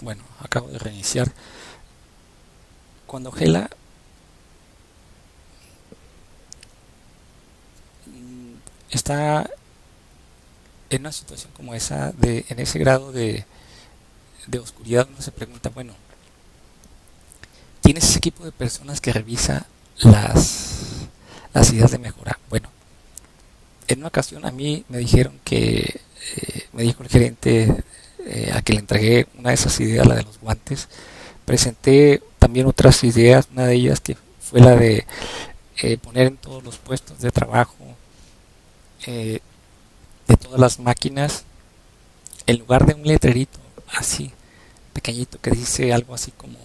Bueno, acabo de reiniciar. Cuando Gela mm, está en una situación como esa, en ese grado de oscuridad, uno se pregunta, bueno, ¿tienes ese equipo de personas que revisa las ideas de mejora? Bueno, en una ocasión a mí me dijeron me dijo el gerente a que le entregué una de esas ideas, la de los guantes. Presenté también otras ideas, una de ellas que fue la de poner en todos los puestos de trabajo eh, de todas las máquinas, en lugar de un letrerito así pequeñito que dice algo así como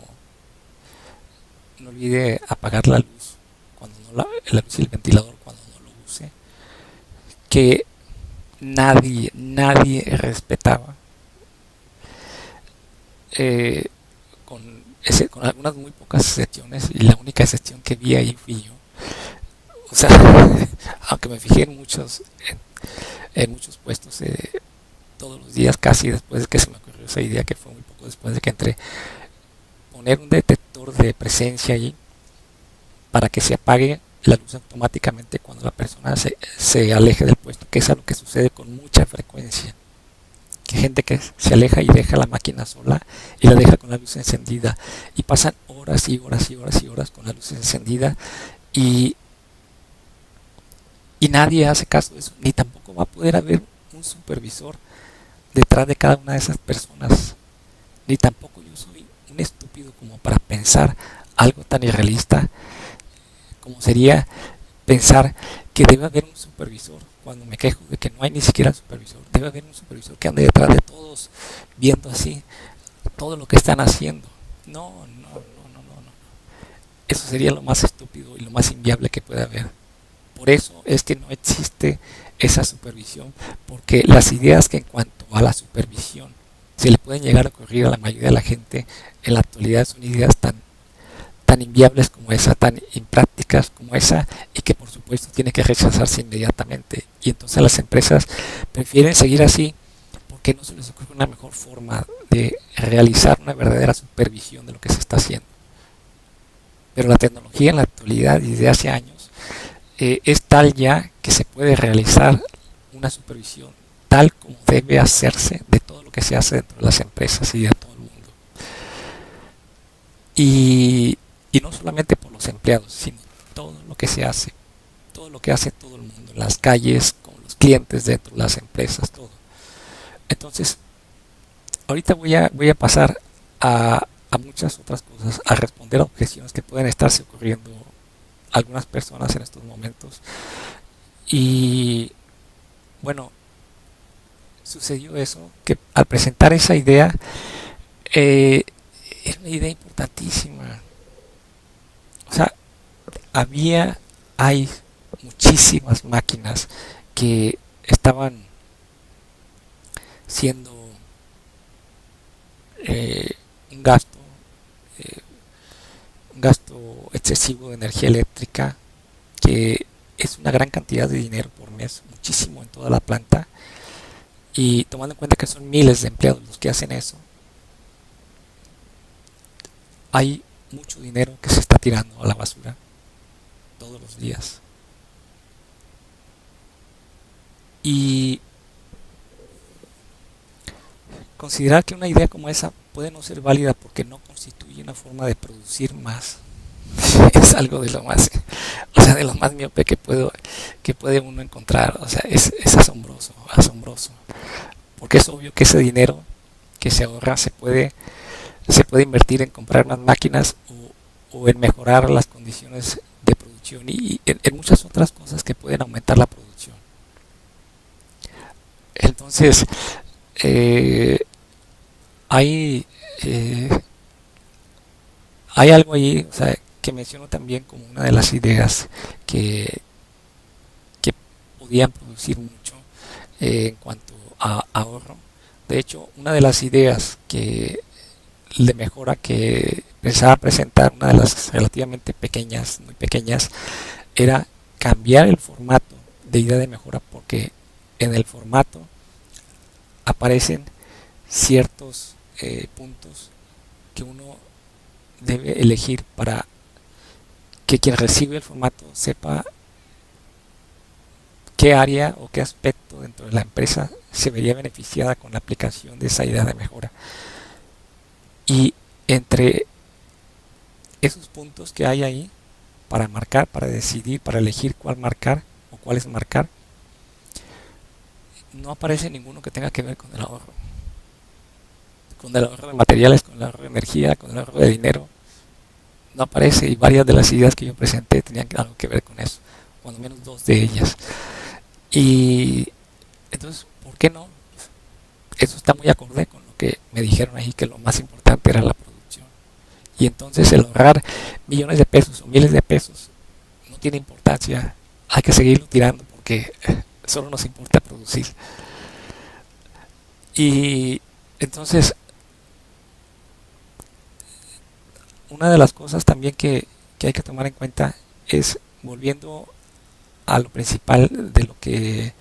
no olvide apagar la luz cuando no la luz y el ventilador cuando no lo use, que nadie respetaba, eh, con algunas muy pocas excepciones, y la única excepción que vi ahí fui yo. O sea, aunque me fijé en muchos puestos todos los días, casi después de que se me ocurrió esa idea, que fue muy poco después de que entré, poner un detector de presencia allí para que se apague la luz automáticamente cuando la persona se aleje del puesto, que es algo que sucede con mucha frecuencia. Que gente que se aleja y deja la máquina sola y la deja con la luz encendida y pasan horas y horas y horas y horas con la luz encendida y, y nadie hace caso de eso, ni tampoco va a poder haber un supervisor detrás de cada una de esas personas, ni tampoco yo soy un estúpido como para pensar algo tan irrealista como sería pensar que debe haber un supervisor. Cuando me quejo de que no hay ni siquiera supervisor, debe haber un supervisor que ande detrás de todos viendo así todo lo que están haciendo. No. Eso sería lo más estúpido y lo más inviable que puede haber. Por eso es que no existe esa supervisión, porque las ideas que en cuanto a la supervisión se le pueden llegar a ocurrir a la mayoría de la gente en la actualidad son ideas tan inviables como esa, tan imprácticas como esa, y que por supuesto tiene que rechazarse inmediatamente. Y entonces las empresas prefieren seguir así porque no se les ocurre una mejor forma de realizar una verdadera supervisión de lo que se está haciendo. Pero la tecnología en la actualidad y desde hace años es tal ya que se puede realizar una supervisión tal como debe hacerse de todo lo que se hace dentro de las empresas y de todo el mundo. Y no solamente por los empleados, sino todo lo que se hace, todo lo que hace todo el mundo, en las calles, con los clientes dentro de las empresas, todo. Entonces, ahorita voy a pasar a muchas otras cosas, a responder a objeciones que pueden estarse ocurriendo a algunas personas en estos momentos. Y bueno, sucedió eso, que al presentar esa idea, eh, era una idea importantísima. O sea, hay muchísimas máquinas que estaban siendo eh, un gasto, eh, un gasto excesivo de energía eléctrica, que es una gran cantidad de dinero por mes, muchísimo en toda la planta, y tomando en cuenta que son miles de empleados los que hacen eso, hay mucho dinero que se está tirando a la basura todos los días. Y considerar que una idea como esa puede no ser válida porque no constituye una forma de producir más es algo de lo más, o sea, de lo más miope que puede uno encontrar. O sea, es asombroso, porque es obvio que ese dinero que se ahorra se puede invertir en comprar más máquinas o en mejorar las condiciones de producción y en muchas otras cosas que pueden aumentar la producción. Entonces, eh, hay, eh, hay algo ahí, o sea, que menciono también como una de las ideas que, que podían producir mucho en cuanto a ahorro. De hecho, una de las ideas que de mejora que pensaba presentar, una de las relativamente pequeñas, muy pequeñas, era cambiar el formato de idea de mejora, porque en el formato aparecen ciertos puntos que uno debe elegir para que quien recibe el formato sepa qué área o qué aspecto dentro de la empresa se vería beneficiada con la aplicación de esa idea de mejora. Y entre esos puntos que hay ahí para marcar, para decidir, para elegir cuál marcar o cuáles marcar, no aparece ninguno que tenga que ver con el ahorro de materiales, con el ahorro de energía, con el ahorro de dinero. No aparece, y varias de las ideas que yo presenté tenían algo que ver con eso, cuando menos dos de ellas. Y entonces, ¿por qué no? Eso está muy acorde con lo que me dijeron ahí, que lo más importante era la producción. Y entonces el ahorrar millones de pesos o miles de pesos no tiene importancia. Hay que seguirlo tirando porque solo nos importa producir. Y entonces, una de las cosas también que hay que tomar en cuenta es, volviendo a lo principal de lo que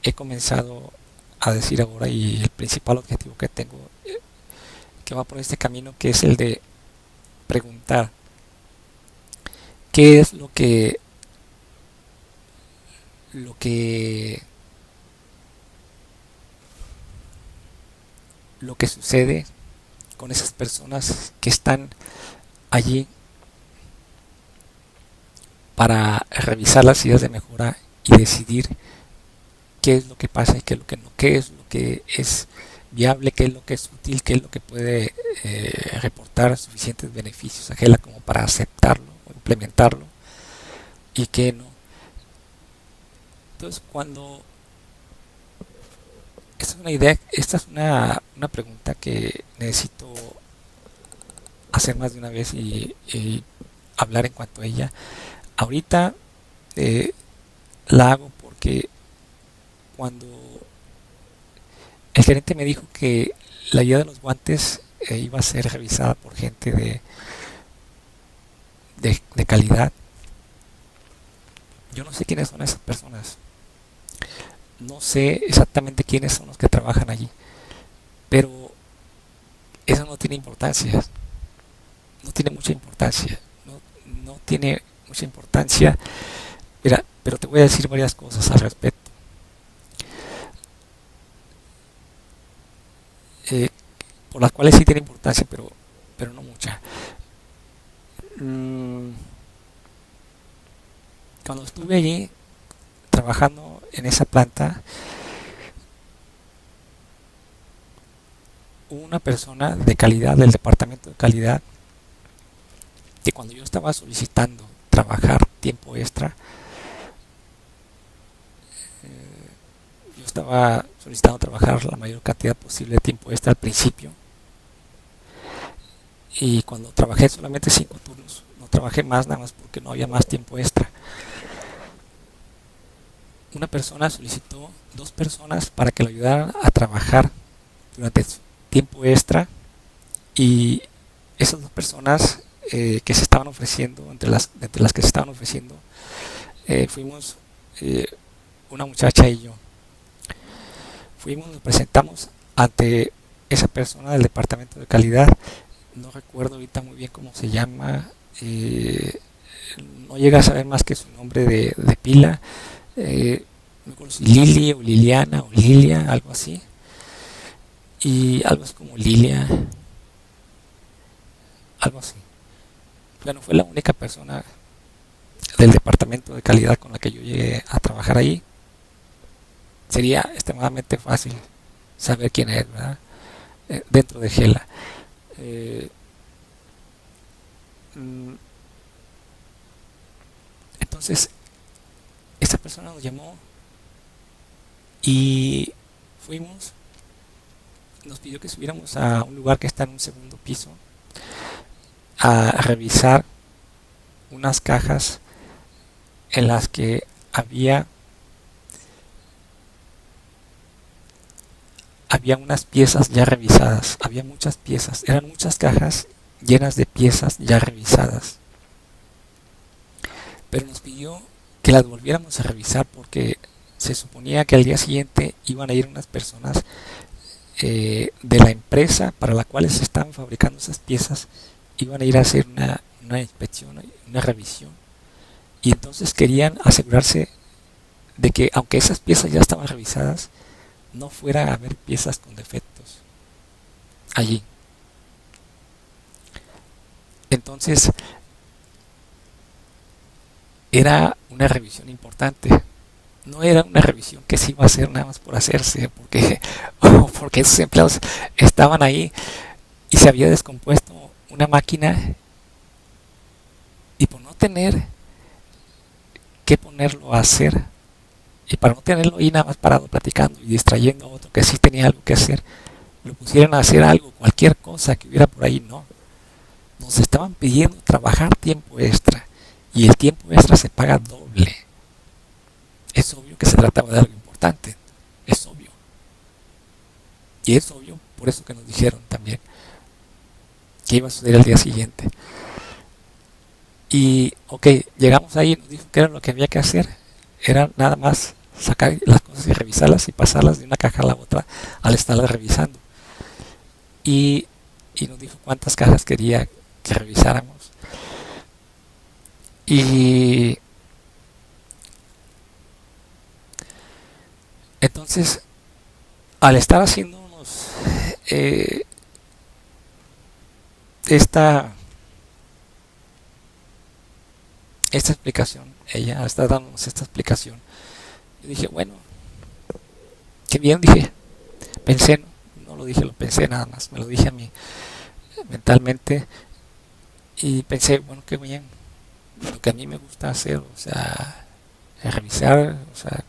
he comenzado a decir ahora, y el principal objetivo que tengo, que va por este camino, que es el de preguntar qué es lo que lo que sucede con esas personas que están allí para revisar las ideas de mejora y decidir qué es lo que pasa y qué es lo que no, qué es lo que es viable, qué es lo que es útil, qué es lo que puede reportar suficientes beneficios a Gela como para aceptarlo o implementarlo, y qué no. Entonces, cuando esta es una idea, esta es una pregunta que necesito hacer más de una vez y hablar en cuanto a ella. Ahorita la hago porque cuando el gerente me dijo que la idea de los guantes iba a ser revisada por gente de calidad, yo no sé quiénes son esas personas, no sé exactamente quiénes son los que trabajan allí, pero eso no tiene importancia, no tiene mucha importancia, no tiene mucha importancia. Mira, pero te voy a decir varias cosas al respecto. Eh, por las cuales sí tiene importancia, pero no mucha. Mm, Cuando estuve allí trabajando en esa planta, hubo una persona de calidad del departamento de calidad que, cuando yo estaba solicitando trabajar tiempo extra, yo estaba solicitando trabajar la mayor cantidad posible de tiempo extra al principio, y cuando trabajé solamente 5 turnos, no trabajé más, nada más porque no había más tiempo extra. Una persona solicitó 2 personas para que lo ayudaran a trabajar durante su tiempo extra, y esas 2 personas que se estaban ofreciendo, entre las que se estaban ofreciendo, fuimos eh, una muchacha y yo. Fuimos, nos presentamos ante esa persona del departamento de calidad, no recuerdo ahorita muy bien cómo se llama, no llega a saber más que su nombre de pila, no recuerdo si Lili o Liliana o Lilia, algo así, y algo así como Lilia, algo así. Bueno, fue la única persona del departamento de calidad con la que yo llegué a trabajar ahí. Sería extremadamente fácil saber quién es, ¿verdad? Dentro de Gela. Eh, mm, entonces, esta persona nos llamó y fuimos, nos pidió que subiéramos a un lugar que está en un segundo piso a revisar unas cajas en las que había unas piezas ya revisadas, había muchas piezas, eran muchas cajas llenas de piezas ya revisadas, pero nos pidió que las volviéramos a revisar porque se suponía que al día siguiente iban a ir unas personas de la empresa para la cual se estaban fabricando esas piezas iban a ir a hacer una inspección, una revisión, y entonces querían asegurarse de que aunque esas piezas ya estaban revisadas, no fuera a haber piezas con defectos allí. Entonces era una revisión importante. No era una revisión que se iba a hacer nada más por hacerse, porque esos empleados estaban ahí y se había descompuesto una máquina, y por no tener que ponerlo a hacer, y para no tenerlo ahí nada más parado platicando y distrayendo a otro que sí tenía algo que hacer, lo pusieron a hacer algo, cualquier cosa que hubiera por ahí. No, nos estaban pidiendo trabajar tiempo extra, y el tiempo extra se paga doble. Es obvio que se trataba de algo importante, es obvio. Y es obvio por eso que nos dijeron también que iba a suceder el día siguiente. Y ok, llegamos ahí, nos dijo que era lo que había que hacer. Era nada más sacar las cosas y revisarlas y pasarlas de una caja a la otra al estarlas revisando. Y nos dijo cuántas cajas quería que revisáramos. Y entonces, al estar haciéndonos esta explicación, ella está dándonos esta explicación, yo dije, bueno, qué bien, dije, pensé, no lo dije, lo pensé nada más, me lo dije a mí mentalmente, y pensé, bueno, qué bien, lo que a mí me gusta hacer, o sea, revisar, o sea,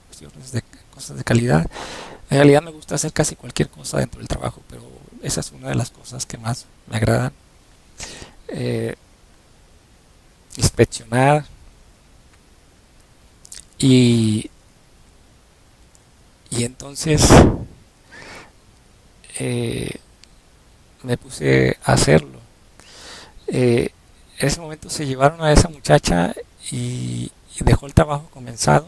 cosas de calidad. En realidad me gusta hacer casi cualquier cosa dentro del trabajo, pero esa es una de las cosas que más me agradan. Eh, Inspeccionar y, y entonces eh, me puse a hacerlo. En ese momento se llevaron a esa muchacha y dejó el trabajo comenzado,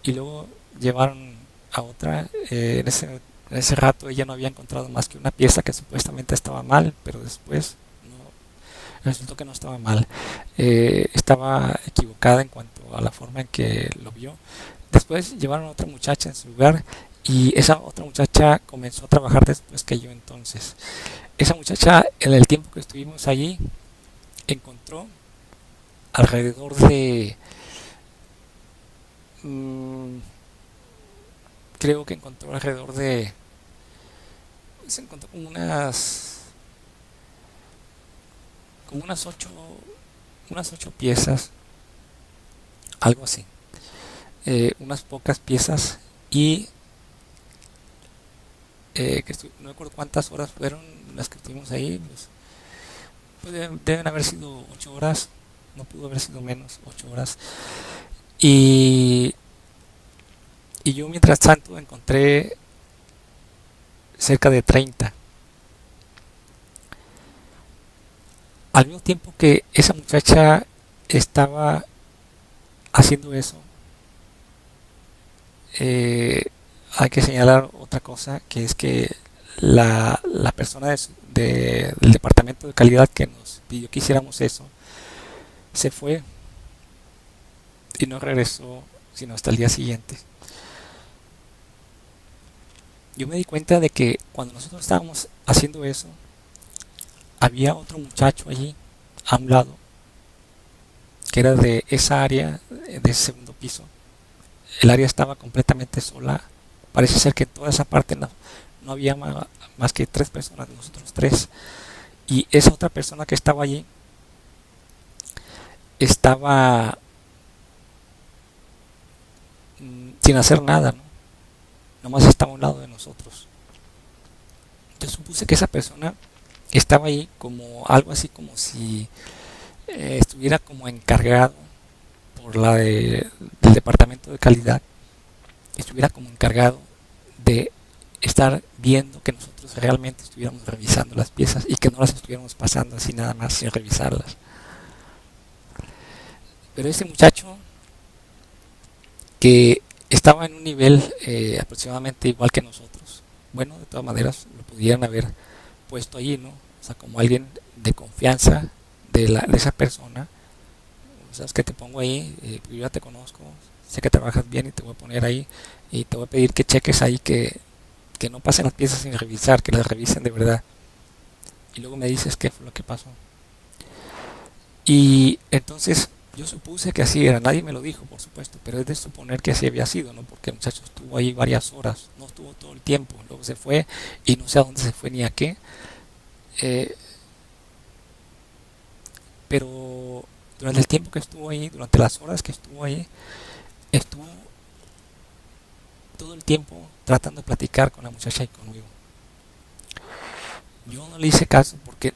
y luego llevaron a otra. En ese rato ella no había encontrado más que una pieza que supuestamente estaba mal, pero después resultó que no estaba mal. Estaba equivocada en cuanto a la forma en que lo vio. Después llevaron a otra muchacha en su lugar, y esa otra muchacha comenzó a trabajar después que yo. Entonces esa muchacha, en el tiempo que estuvimos allí, encontró alrededor de mmm, creo que encontró alrededor de se encontró como unas ocho piezas, algo así, unas pocas piezas. Y no recuerdo cuántas horas fueron las que estuvimos ahí, pues deben haber sido 8 horas, no pudo haber sido menos, 8 horas. Y, y yo mientras tanto encontré cerca de 30. Al mismo tiempo que esa muchacha estaba haciendo eso, eh, hay que señalar otra cosa, que es que la persona del departamento de calidad que nos pidió que hiciéramos eso se fue y no regresó sino hasta el día siguiente. Yo me di cuenta de que cuando nosotros estábamos haciendo eso, había otro muchacho allí a un lado, que era de esa área, de ese segundo piso. El área estaba completamente sola. Parece ser que en toda esa parte no había más que 3 personas, nosotros 3. Y esa otra persona que estaba allí estaba sin hacer nada, ¿no? Nomás estaba a un lado de nosotros. Yo supuse que esa persona estaba ahí como algo así, como si estuviera como encargado por del departamento de calidad, estuviera como encargado de estar viendo que nosotros realmente estuviéramos revisando las piezas y que no las estuviéramos pasando así nada más sin revisarlas. Pero ese muchacho, que estaba en un nivel aproximadamente igual que nosotros, bueno, de todas maneras lo pudieran haber puesto ahí, ¿no? O sea, como alguien de confianza de esa persona. O sea, es que te pongo ahí, yo ya te conozco, sé que trabajas bien y te voy a poner ahí y te voy a pedir que cheques ahí que no pasen las piezas sin revisar, que las revisen de verdad. Y luego me dices qué fue lo que pasó. Y entonces yo supuse que así era, nadie me lo dijo, por supuesto, pero es de suponer que así había sido, ¿no? Porque el muchacho estuvo ahí varias horas, no estuvo todo el tiempo, luego se fue y no sé a dónde se fue ni a qué. Eh, pero durante el tiempo que estuvo ahí, durante las horas que estuvo ahí, estuvo todo el tiempo tratando de platicar con la muchacha y conmigo. Yo no le hice caso porque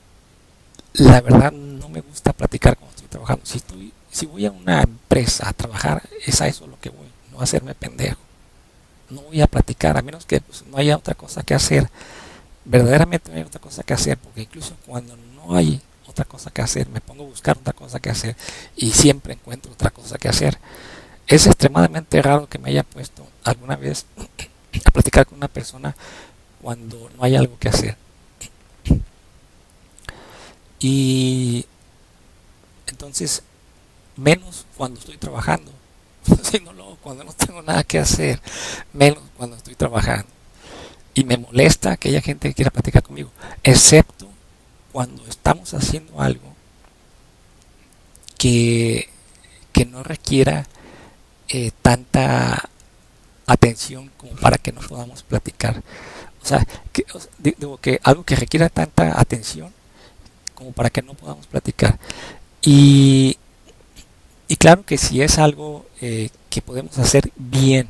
la verdad no me gusta platicar cuando estoy trabajando. Si voy a una empresa a trabajar, es a eso lo que voy, no a hacerme pendejo. No voy a platicar, a menos que pues, no haya otra cosa que hacer. Verdaderamente no hay otra cosa que hacer, porque incluso cuando no hay otra cosa que hacer, me pongo a buscar otra cosa que hacer y siempre encuentro otra cosa que hacer. Es extremadamente raro que me haya puesto alguna vez a platicar con una persona cuando no hay algo que hacer. Y entonces, menos cuando estoy trabajando. Si no, luego cuando no tengo nada que hacer, menos cuando estoy trabajando. Y me molesta que haya gente que quiera platicar conmigo, excepto cuando estamos haciendo algo que, que no requiera tanta atención como para que no podamos platicar. Digo que algo que requiera tanta atención como para que no podamos platicar. Y, y claro que si es algo que podemos hacer bien,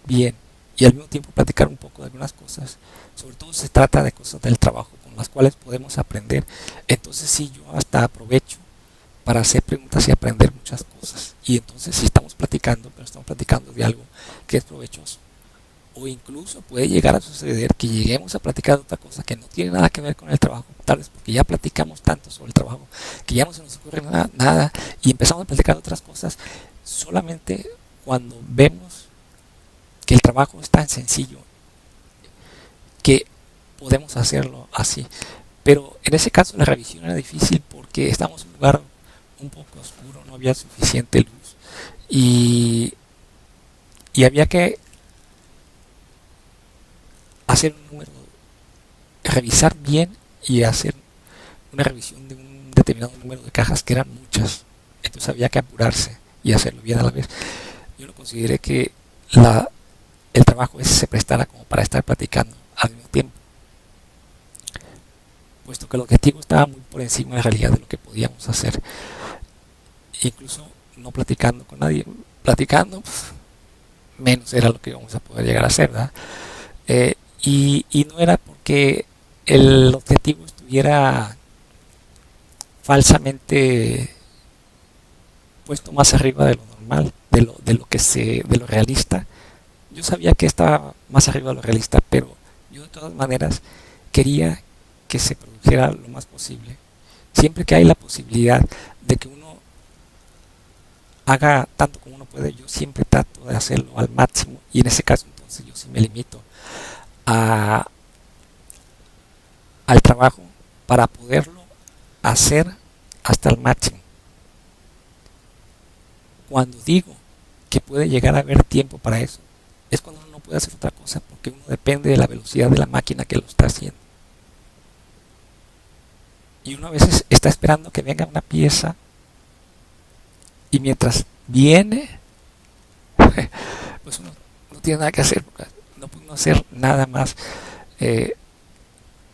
bien, y al mismo tiempo platicar un poco de algunas cosas, sobre todo se trata de cosas del trabajo con las cuales podemos aprender, entonces sí, yo hasta aprovecho para hacer preguntas y aprender muchas cosas. Y entonces si estamos platicando, pero estamos platicando de algo que es provechoso. O incluso puede llegar a suceder que lleguemos a platicar de otra cosa que no tiene nada que ver con el trabajo, tal vez porque ya platicamos tanto sobre el trabajo que ya no se nos ocurre nada y empezamos a platicar de otras cosas solamente cuando vemos que el trabajo es tan sencillo que podemos hacerlo así. Pero en ese caso la revisión era difícil porque estamos en un lugar un poco oscuro, no había suficiente luz y, y había que hacer un número, revisar bien y hacer una revisión de un determinado número de cajas que eran muchas. Entonces había que apurarse y hacerlo bien a la vez. Yo no consideré que el trabajo ese se prestara como para estar platicando al mismo tiempo, puesto que el objetivo estaba muy por encima de la realidad de lo que podíamos hacer. Incluso no platicando con nadie, platicando, pues, menos era lo que íbamos a poder llegar a hacer, ¿verdad? Y no era porque el objetivo estuviera falsamente puesto más arriba de lo normal, de lo realista. Yo sabía que estaba más arriba de lo realista, pero yo de todas maneras quería que se produjera lo más posible. Siempre que hay la posibilidad de que uno haga tanto como uno puede, yo siempre trato de hacerlo al máximo y en ese caso entonces yo sí me limito a, al trabajo para poderlo hacer hasta el máximo. Cuando digo que puede llegar a haber tiempo para eso, es cuando uno no puede hacer otra cosa porque uno depende de la velocidad de la máquina que lo está haciendo. Y uno a veces está esperando que venga una pieza y mientras viene, pues uno no tiene nada que hacer, porque no puede uno hacer nada más.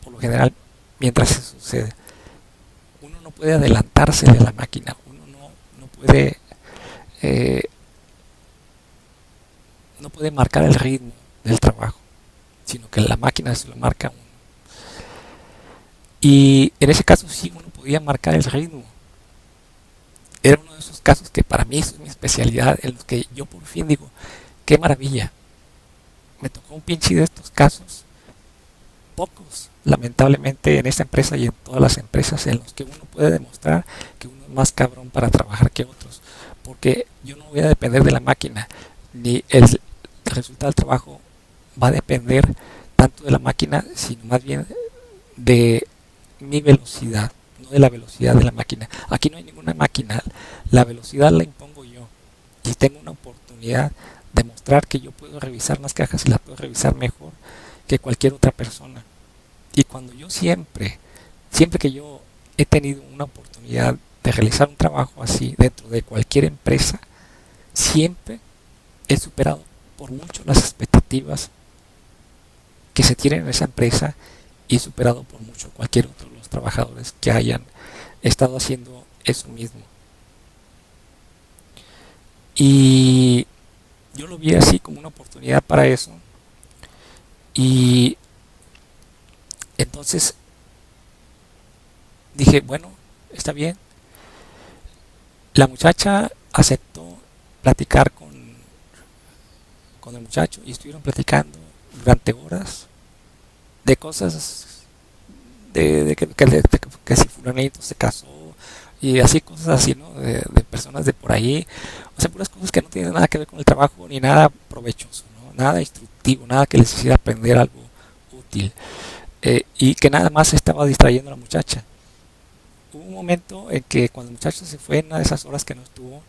Por lo general, mientras eso sucede, uno no puede adelantarse de la máquina, uno no puede no puede marcar el ritmo del trabajo, sino que la máquina se lo marca a uno. Y en ese caso sí uno podía marcar el ritmo. Era uno de esos casos que para mí es mi especialidad, en los que yo por fin digo, qué maravilla. Me tocó un pinche de estos casos, pocos, lamentablemente en esta empresa y en todas las empresas en los que uno puede demostrar que uno es más cabrón para trabajar que otros. Porque yo no voy a depender de la máquina, ni el resultado del trabajo va a depender tanto de la máquina, sino más bien de mi velocidad, no de la velocidad de la máquina. Aquí no hay ninguna máquina, la velocidad la impongo yo y tengo una oportunidad de mostrar que yo puedo revisar las cajas y las puedo revisar mejor que cualquier otra persona. Y cuando yo siempre que yo he tenido una oportunidad de realizar un trabajo así dentro de cualquier empresa, siempre he superado por mucho las expectativas que se tienen en esa empresa y he superado por mucho cualquier otro de los trabajadores que hayan estado haciendo eso mismo. Y yo lo vi así como una oportunidad para eso. Y entonces dije, bueno, está bien. La muchacha aceptó platicar con el muchacho y estuvieron platicando durante horas de cosas que si fulanito se casó y así cosas así, ¿no? De personas de por ahí, o sea, puras cosas que no tienen nada que ver con el trabajo ni nada provechoso, ¿no? Nada instructivo, nada que les hiciera aprender algo útil, y que nada más estaba distrayendo a la muchacha. Hubo un momento en que cuando el muchacho se fue, en una de esas horas que no estuvo,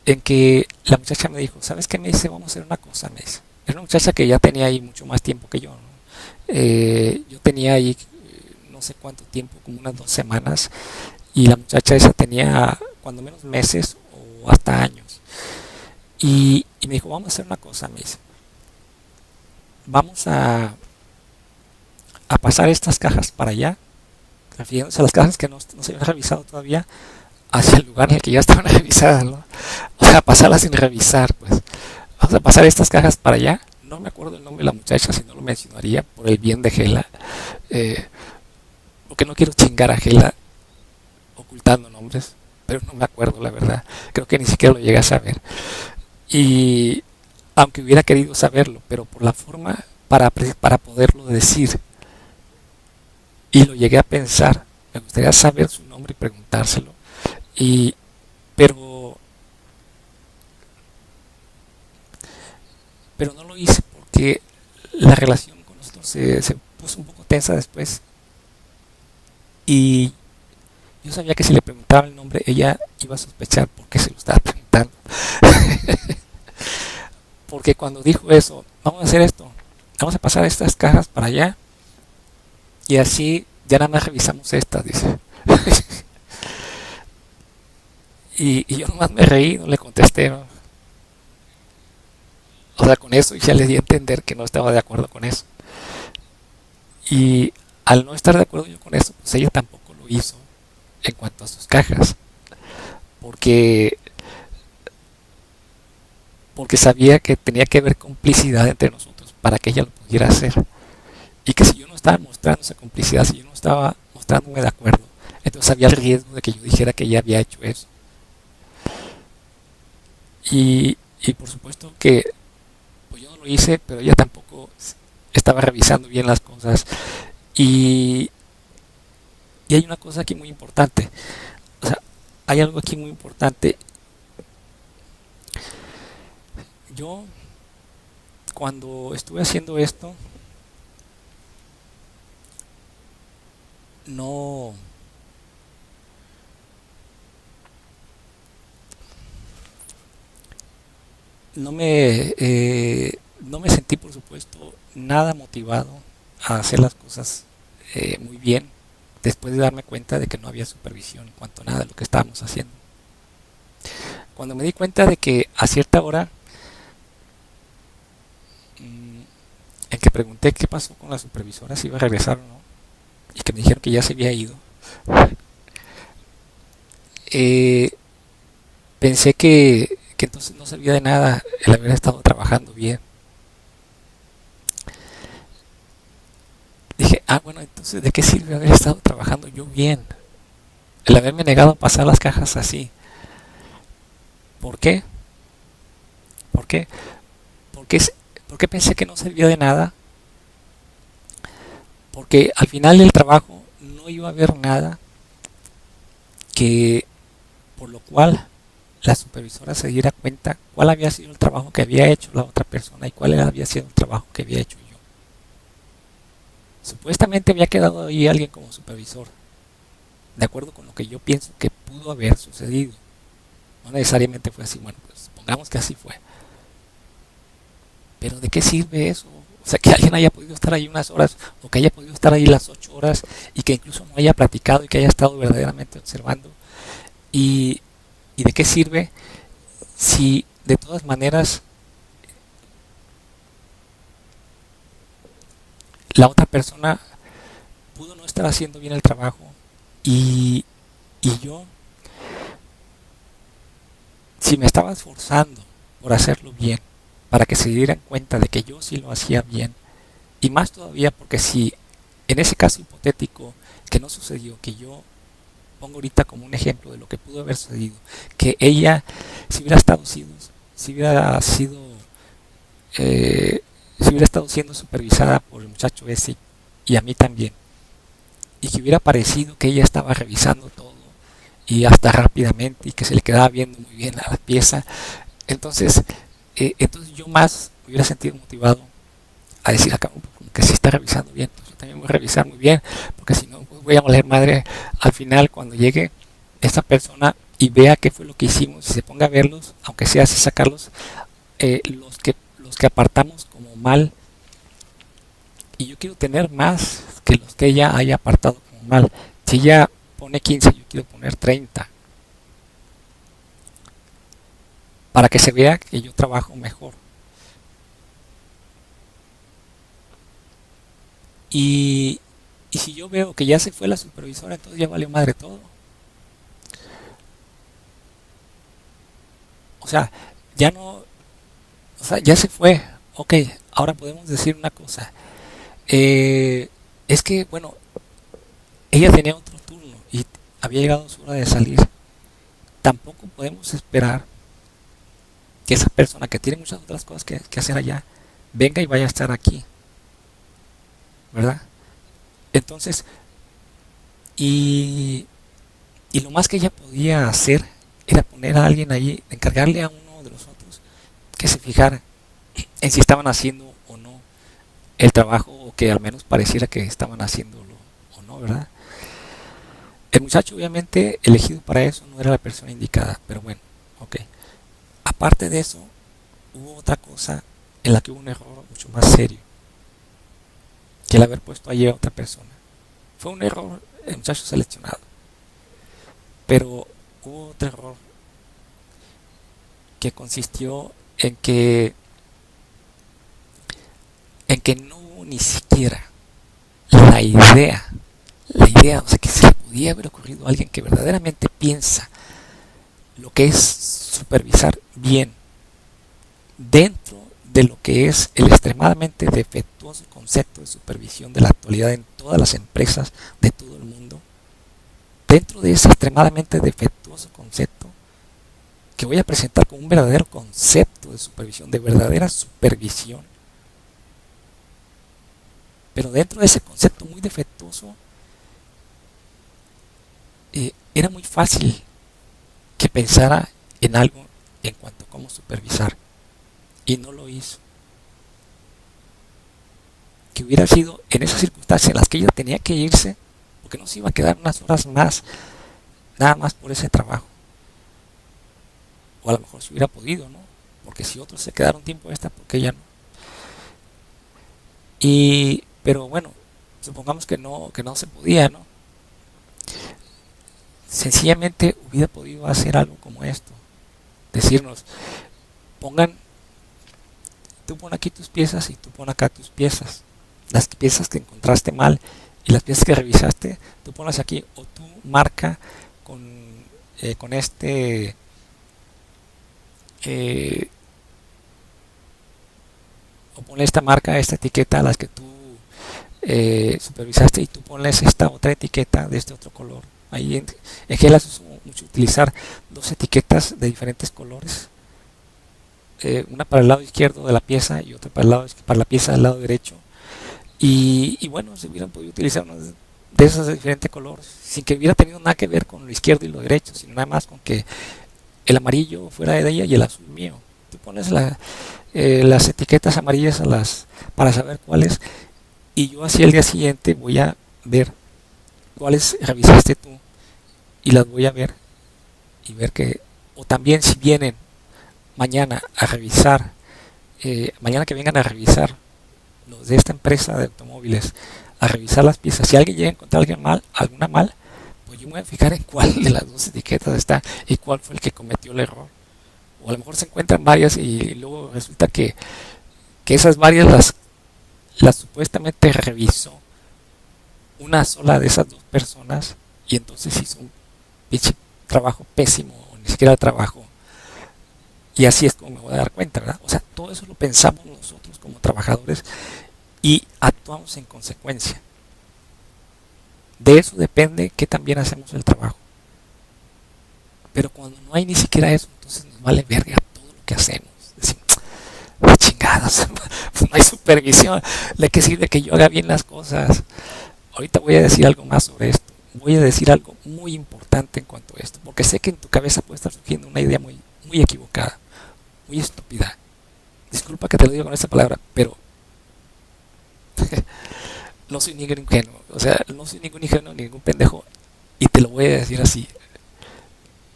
en que la muchacha me dijo, ¿sabes qué? Me dice, vamos a hacer una cosa, me dice. Era una muchacha que ya tenía ahí mucho más tiempo que yo, ¿no? Yo tenía ahí no sé cuánto tiempo, como unas 2 semanas, y la muchacha esa tenía cuando menos meses o hasta años. Y me dijo, vamos a hacer una cosa, me dice. Vamos a pasar estas cajas para allá, refiriéndose a las cajas que no se habían revisado todavía, hacia el lugar en el que ya estaban revisadas, ¿no? O sea, pasarlas sin revisar, pues. Vamos a pasar estas cajas para allá. No me acuerdo el nombre de la muchacha, si no lo mencionaría por el bien de Gela. Porque no quiero chingar a Gela ocultando nombres, pero no me acuerdo, la verdad. Creo que ni siquiera lo llegué a saber. Y aunque hubiera querido saberlo, pero por la forma para poderlo decir, y lo llegué a pensar, me gustaría saber su nombre y preguntárselo. Y, pero, pero no lo hice porque la relación con nosotros se puso un poco tensa después. Y yo sabía que si le preguntaba el nombre, ella iba a sospechar por qué se lo estaba preguntando. Porque cuando dijo eso, vamos a hacer esto, vamos a pasar estas cajas para allá y así ya nada más revisamos estas, dice. Y yo nomás me reí, no le contesté, ¿no? O sea, con eso ya le di a entender que no estaba de acuerdo con eso. Y al no estar de acuerdo yo con eso, pues ella tampoco lo hizo en cuanto a sus cajas, porque porque sabía que tenía que haber complicidad entre nosotros para que ella lo pudiera hacer. Y que si yo no estaba mostrando esa complicidad, si yo no estaba mostrándome de acuerdo, entonces había el riesgo de que yo dijera que ella había hecho eso. Y por supuesto que pues yo no lo hice, pero ella tampoco estaba revisando bien las cosas. Y, y hay una cosa aquí muy importante. O sea, hay algo aquí muy importante. Yo, cuando estuve haciendo esto, no, no me sentí, por supuesto, nada motivado a hacer las cosas muy bien después de darme cuenta de que no había supervisión en cuanto a nada de lo que estábamos haciendo. Cuando me di cuenta de que a cierta hora en que pregunté qué pasó con la supervisora, si iba a regresar o no, y que me dijeron que ya se había ido, eh, pensé que entonces no servía de nada el haber estado trabajando bien. Dije, ah, bueno, entonces ¿de qué sirve haber estado trabajando yo bien? El haberme negado a pasar las cajas así. ¿Por qué? ¿Por qué? Porque, porque pensé que no servía de nada. Porque al final del trabajo no iba a haber nada que por lo cual la supervisora se diera cuenta cuál había sido el trabajo que había hecho la otra persona y cuál había sido el trabajo que había hecho yo. Supuestamente había quedado ahí alguien como supervisor, de acuerdo con lo que yo pienso que pudo haber sucedido. No necesariamente fue así, bueno, pues pongamos que así fue. Pero ¿de qué sirve eso? O sea, que alguien haya podido estar ahí unas horas o que haya podido estar ahí las 8 horas y que incluso no haya platicado y que haya estado verdaderamente observando. ¿Y, y de qué sirve si de todas maneras la otra persona pudo no estar haciendo bien el trabajo y, y yo, si me estaba esforzando por hacerlo bien, para que se dieran cuenta de que yo sí lo hacía bien, y más todavía porque si en ese caso hipotético que no sucedió, que yo pongo ahorita como un ejemplo de lo que pudo haber sucedido, que ella si hubiera estado sido, si hubiera sido, si hubiera estado siendo supervisada por el muchacho ese y a mí también, y que hubiera parecido que ella estaba revisando todo y hasta rápidamente y que se le quedaba viendo muy bien a la pieza, entonces, entonces yo más me hubiera sentido motivado a decir acá como que si está revisando bien, pues yo también voy a revisar muy bien, porque si no pues voy a valer madre al final cuando llegue esta persona y vea qué fue lo que hicimos y se ponga a verlos, aunque sea así sacarlos, los que apartamos como mal, y yo quiero tener más que los que ella haya apartado como mal. Si ella pone 15, yo quiero poner 30 para que se vea que yo trabajo mejor. Y, y si yo veo que ya se fue la supervisora, entonces ya valió madre todo. O sea, ya no, o sea, ya se fue. Ok, ahora podemos decir una cosa. Eh, es que, bueno, ella tenía otro turno y había llegado su hora de salir. Tampoco podemos esperar que esa persona que tiene muchas otras cosas que hacer allá venga y vaya a estar aquí, ¿verdad? Entonces, y, y lo más que ella podía hacer era poner a alguien allí, encargarle a uno de los otros que se fijara en si estaban haciendo o no el trabajo o que al menos pareciera que estaban haciéndolo o no, ¿verdad? El muchacho obviamente elegido para eso no era la persona indicada, pero bueno, ok. Aparte de eso, hubo otra cosa en la que hubo un error mucho más serio que el haber puesto allí a otra persona. Fue un error el muchacho seleccionado, pero hubo otro error que consistió en que no hubo ni siquiera la idea, o sea, que se le podía haber ocurrido a alguien que verdaderamente piensa lo que es supervisar bien dentro de lo que es el extremadamente defectuoso concepto de supervisión de la actualidad en todas las empresas de todo el mundo, dentro de ese extremadamente defectuoso concepto que voy a presentar como un verdadero concepto de supervisión, de verdadera supervisión, pero dentro de ese concepto muy defectuoso, era muy fácil que pensara en algo en cuanto a cómo supervisar, y no lo hizo. Que hubiera sido en esas circunstancias en las que ella tenía que irse, porque no se iba a quedar unas horas más, nada más por ese trabajo. O a lo mejor se hubiera podido, ¿no? Porque si otros se quedaron tiempo extra, porque ella no. Pero bueno, supongamos que no se podía, ¿no? Sencillamente hubiera podido hacer algo como esto. Decirnos, pongan, tú pon aquí tus piezas y tú pon acá tus piezas. Las piezas que encontraste mal y las piezas que revisaste, tú ponlas aquí. O tú marca con, con eh, o ponle esta marca, esta etiqueta a las que tú supervisaste y tú pones esta otra etiqueta de este otro color. Ahí en Gelas uso mucho utilizar dos etiquetas de diferentes colores, una para el lado izquierdo de la pieza y otra para la pieza del lado derecho. Y bueno, se hubieran podido utilizar unas de esas de diferentes colores, sin que hubiera tenido nada que ver con lo izquierdo y lo derecho, sino nada más con que el amarillo fuera de ella y el azul mío. Tú pones las etiquetas amarillas para saber cuáles Y yo así el día siguiente voy a ver cuáles revisaste tú y las voy a ver y ver que, o también si vienen mañana a revisar, mañana que vengan a revisar los de esta empresa de automóviles, a revisar las piezas, si alguien llega a encontrar alguna mal, pues yo me voy a fijar en cuál de las dos etiquetas está y cuál fue el que cometió el error. O a lo mejor se encuentran varias y luego resulta que esas varias las supuestamente revisó una sola de esas dos personas y entonces hizo un pinche trabajo pésimo o ni siquiera trabajo. Y así es como me voy a dar cuenta, ¿verdad? O sea, todo eso lo pensamos nosotros como trabajadores y actuamos en consecuencia. De eso depende que también hacemos el trabajo. Pero cuando no hay ni siquiera eso, entonces nos vale verga todo lo que hacemos. Decimos, la chingadas, pues no hay supervisión. ¿De qué sirve que yo haga bien las cosas? Ahorita voy a decir algo más sobre esto. Voy a decir algo muy importante en cuanto a esto, porque sé que en tu cabeza puede estar surgiendo una idea muy, muy equivocada, muy estúpida. Disculpa que te lo diga con esta palabra, pero no soy ningún ingenuo. O sea, no soy ningún ingenuo, ningún pendejo. Y te lo voy a decir así.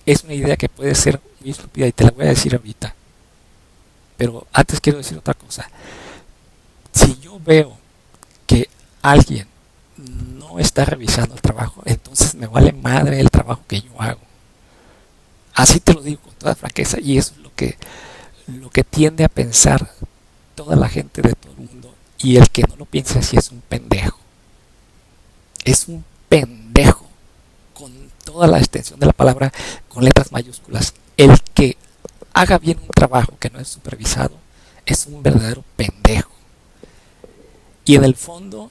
Es una idea que puede ser muy estúpida y te la voy a decir ahorita. Pero antes quiero decir otra cosa. Si yo veo que alguien no está revisando el trabajo, entonces me vale madre el trabajo que yo hago. Así te lo digo con toda franqueza y eso es lo que tiende a pensar toda la gente de todo el mundo, y el que no lo piense así es un pendejo. Es un pendejo con toda la extensión de la palabra, con letras mayúsculas. El que haga bien un trabajo que no es supervisado es un verdadero pendejo. Y en el fondo,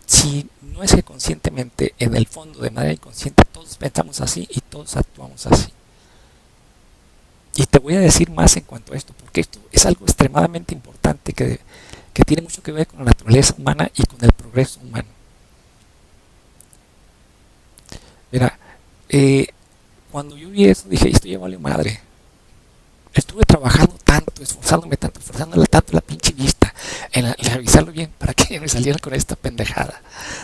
si no es que conscientemente, en el fondo, de manera inconsciente, todos pensamos así y todos actuamos así. Y te voy a decir más en cuanto a esto, porque esto es algo extremadamente importante que tiene mucho que ver con la naturaleza humana y con el progreso humano. Mira, cuando yo vi eso dije, esto ya valió madre. Estuve trabajando tanto, esforzándome tanto, esforzándole tanto la pinche vista en revisarlo bien para que me salieran con esta pendejada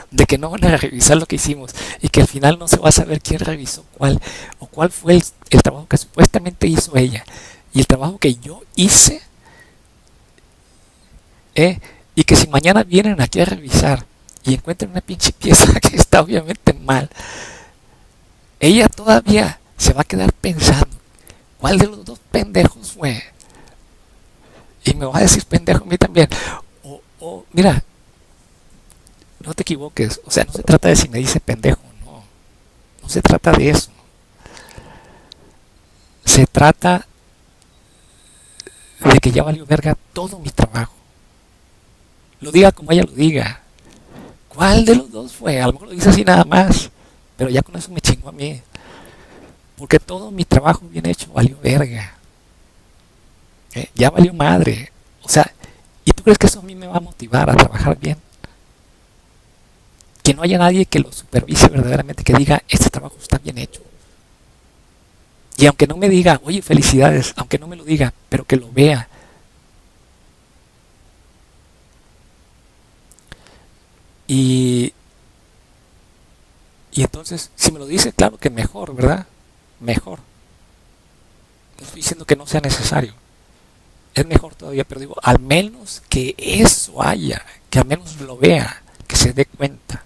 de que no van a revisar lo que hicimos y que al final no se va a saber quién revisó cuál o cuál fue el trabajo que supuestamente hizo ella y el trabajo que yo hice, y que si mañana vienen aquí a revisar y encuentran una pinche pieza que está obviamente mal, ella todavía se va a quedar pensando ¿cuál de los dos pendejos fue? Y me va a decir pendejo a mí también. O mira, no te equivoques. O sea, no se trata de si me dice pendejo, no. No se trata de eso. Se trata de que ya valió verga todo mi trabajo. Lo diga como ella lo diga. ¿Cuál de los dos fue? A lo mejor lo dice así nada más. Pero ya con eso me chingó a mí. Porque todo mi trabajo bien hecho valió verga. Ya valió madre. O sea, ¿y tú crees que eso a mí me va a motivar a trabajar bien? Que no haya nadie que lo supervise verdaderamente, que diga, este trabajo está bien hecho. Y aunque no me diga, oye, felicidades, aunque no me lo diga, pero que lo vea. Y entonces, si me lo dice, claro que mejor, ¿verdad? Mejor. No estoy diciendo que no sea necesario. Es mejor todavía, pero digo, al menos que eso haya, que al menos lo vea, que se dé cuenta.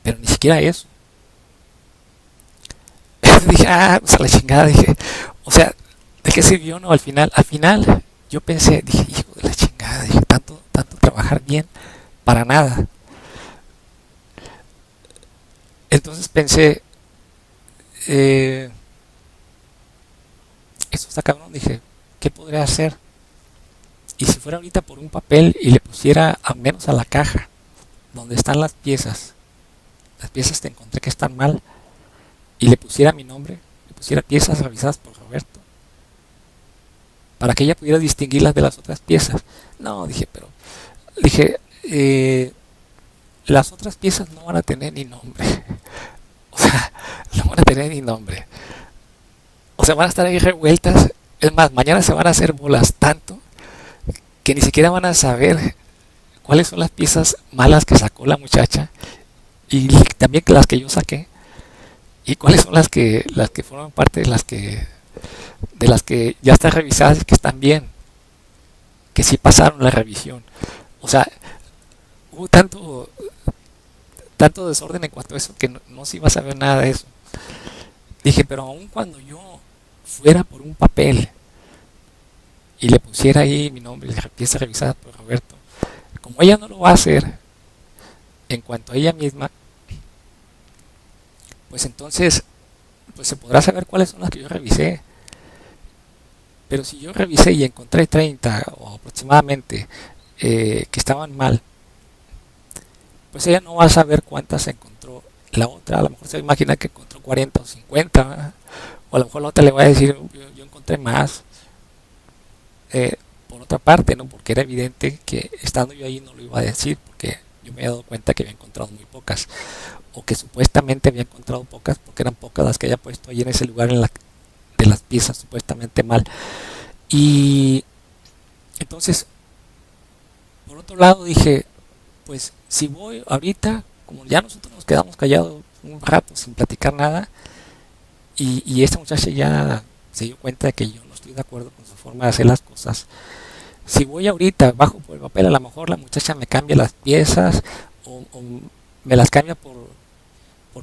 Pero ni siquiera eso. Dije, pues a la chingada, dije, o sea, ¿de qué sirvió? No, al final yo pensé, dije, hijo de la chingada, dije, tanto trabajar bien para nada. Entonces pensé, esto está cabrón, dije, ¿qué podría hacer? Y si fuera ahorita por un papel y le pusiera al menos a la caja donde están las piezas que encontré que están mal, y le pusiera mi nombre, le pusiera piezas revisadas por Roberto, para que ella pudiera distinguirlas de las otras piezas. No, dije, las otras piezas no van a tener ni nombre. O sea, no van a tener ni nombre. O sea, van a estar ahí revueltas. Es más, mañana se van a hacer bolas tanto que ni siquiera van a saber cuáles son las piezas malas que sacó la muchacha y también las que yo saqué y cuáles son las que forman parte de las que ya están revisadas y que están bien, que sí pasaron la revisión. O sea, hubo tanto desorden en cuanto a eso que no se iba a saber nada de eso. Dije, pero aun cuando yo fuera por un papel y le pusiera ahí mi nombre, la pieza revisada por Roberto, como ella no lo va a hacer en cuanto a ella misma, pues entonces pues se podrá saber cuáles son las que yo revisé. Pero si yo revisé y encontré 30 o aproximadamente que estaban mal, pues ella no va a saber cuántas encontró la otra. A lo mejor se imagina que encontró 40 o 50, ¿verdad? O a lo mejor la otra le va a decir, yo encontré más. Por otra parte, ¿no? Porque era evidente que estando yo ahí no lo iba a decir, porque yo me había dado cuenta que había encontrado muy pocas, o que supuestamente había encontrado pocas, porque eran pocas las que había puesto ahí en ese lugar de las piezas supuestamente mal. Y entonces, por otro lado, dije, pues si voy ahorita, como ya nosotros nos quedamos callados un rato sin platicar nada, y esta muchacha ya se dio cuenta de que yo no estoy de acuerdo con su forma de hacer las cosas. Si voy ahorita, bajo por el papel, a lo mejor la muchacha me cambia las piezas o me las cambia por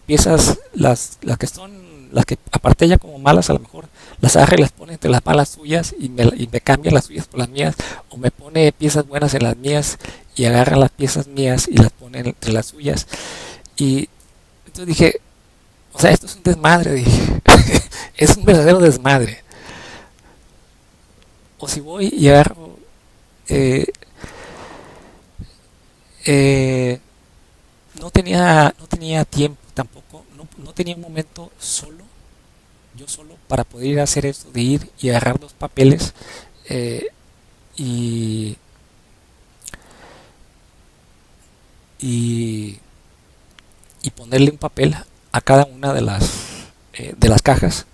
piezas, las que son, las que aparte ya como malas, a lo mejor las agarra y las pone entre las malas suyas y me cambia las suyas por las mías, o me pone piezas buenas en las mías y agarra las piezas mías y las pone entre las suyas. Y entonces dije, o sea, esto es un desmadre, dije. Es un verdadero desmadre. O si voy y agarro eh, eh, no tenía tiempo tampoco, no tenía un momento solo, yo solo, para poder ir a hacer eso, de ir y agarrar los papeles eh, y, y, y ponerle un papel a cada una de las cajas,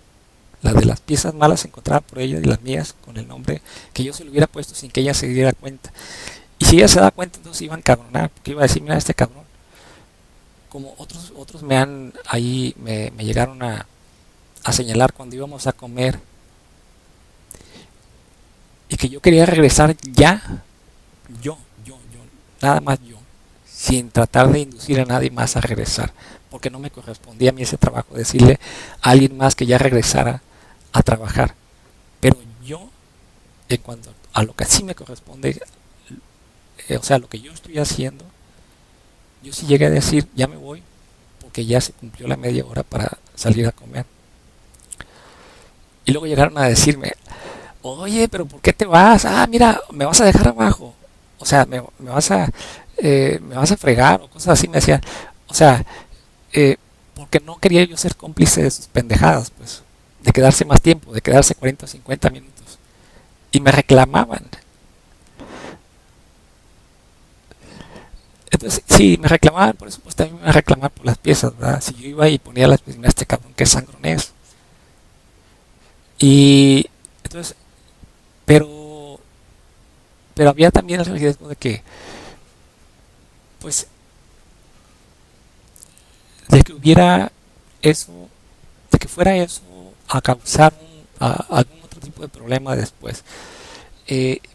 las de las piezas malas encontradas por ella y las mías con el nombre que yo se lo hubiera puesto sin que ella se diera cuenta. Y si ella se da cuenta, entonces iba a encabronar, porque iba a decir, mira, este cabrón, como otros me llegaron a señalar cuando íbamos a comer y que yo quería regresar ya, yo, nada más yo, sin tratar de inducir a nadie más a regresar, porque no me correspondía a mí ese trabajo, decirle a alguien más que ya regresara a trabajar. Pero yo, en cuanto a lo que sí me corresponde, o sea, lo que yo estoy haciendo, yo sí llegué a decir, ya me voy, porque ya se cumplió la media hora para salir a comer. Y luego llegaron a decirme, oye, pero ¿por qué te vas? Ah, mira, me vas a dejar abajo. O sea, me vas a fregar o cosas así, me decían. O sea, eh, porque no quería yo ser cómplice de sus pendejadas, pues, de quedarse más tiempo, de quedarse 40 o 50 minutos. Y me reclamaban. Entonces, sí, me reclamaban, por eso pues también me iban a reclamar por las piezas, ¿verdad? Si yo iba y ponía las piezas, mira este cabrón que sangrón es. Y entonces, pero, pero había también el riesgo de que, pues, de que hubiera eso, de que fuera eso a causar algún otro tipo de problema después.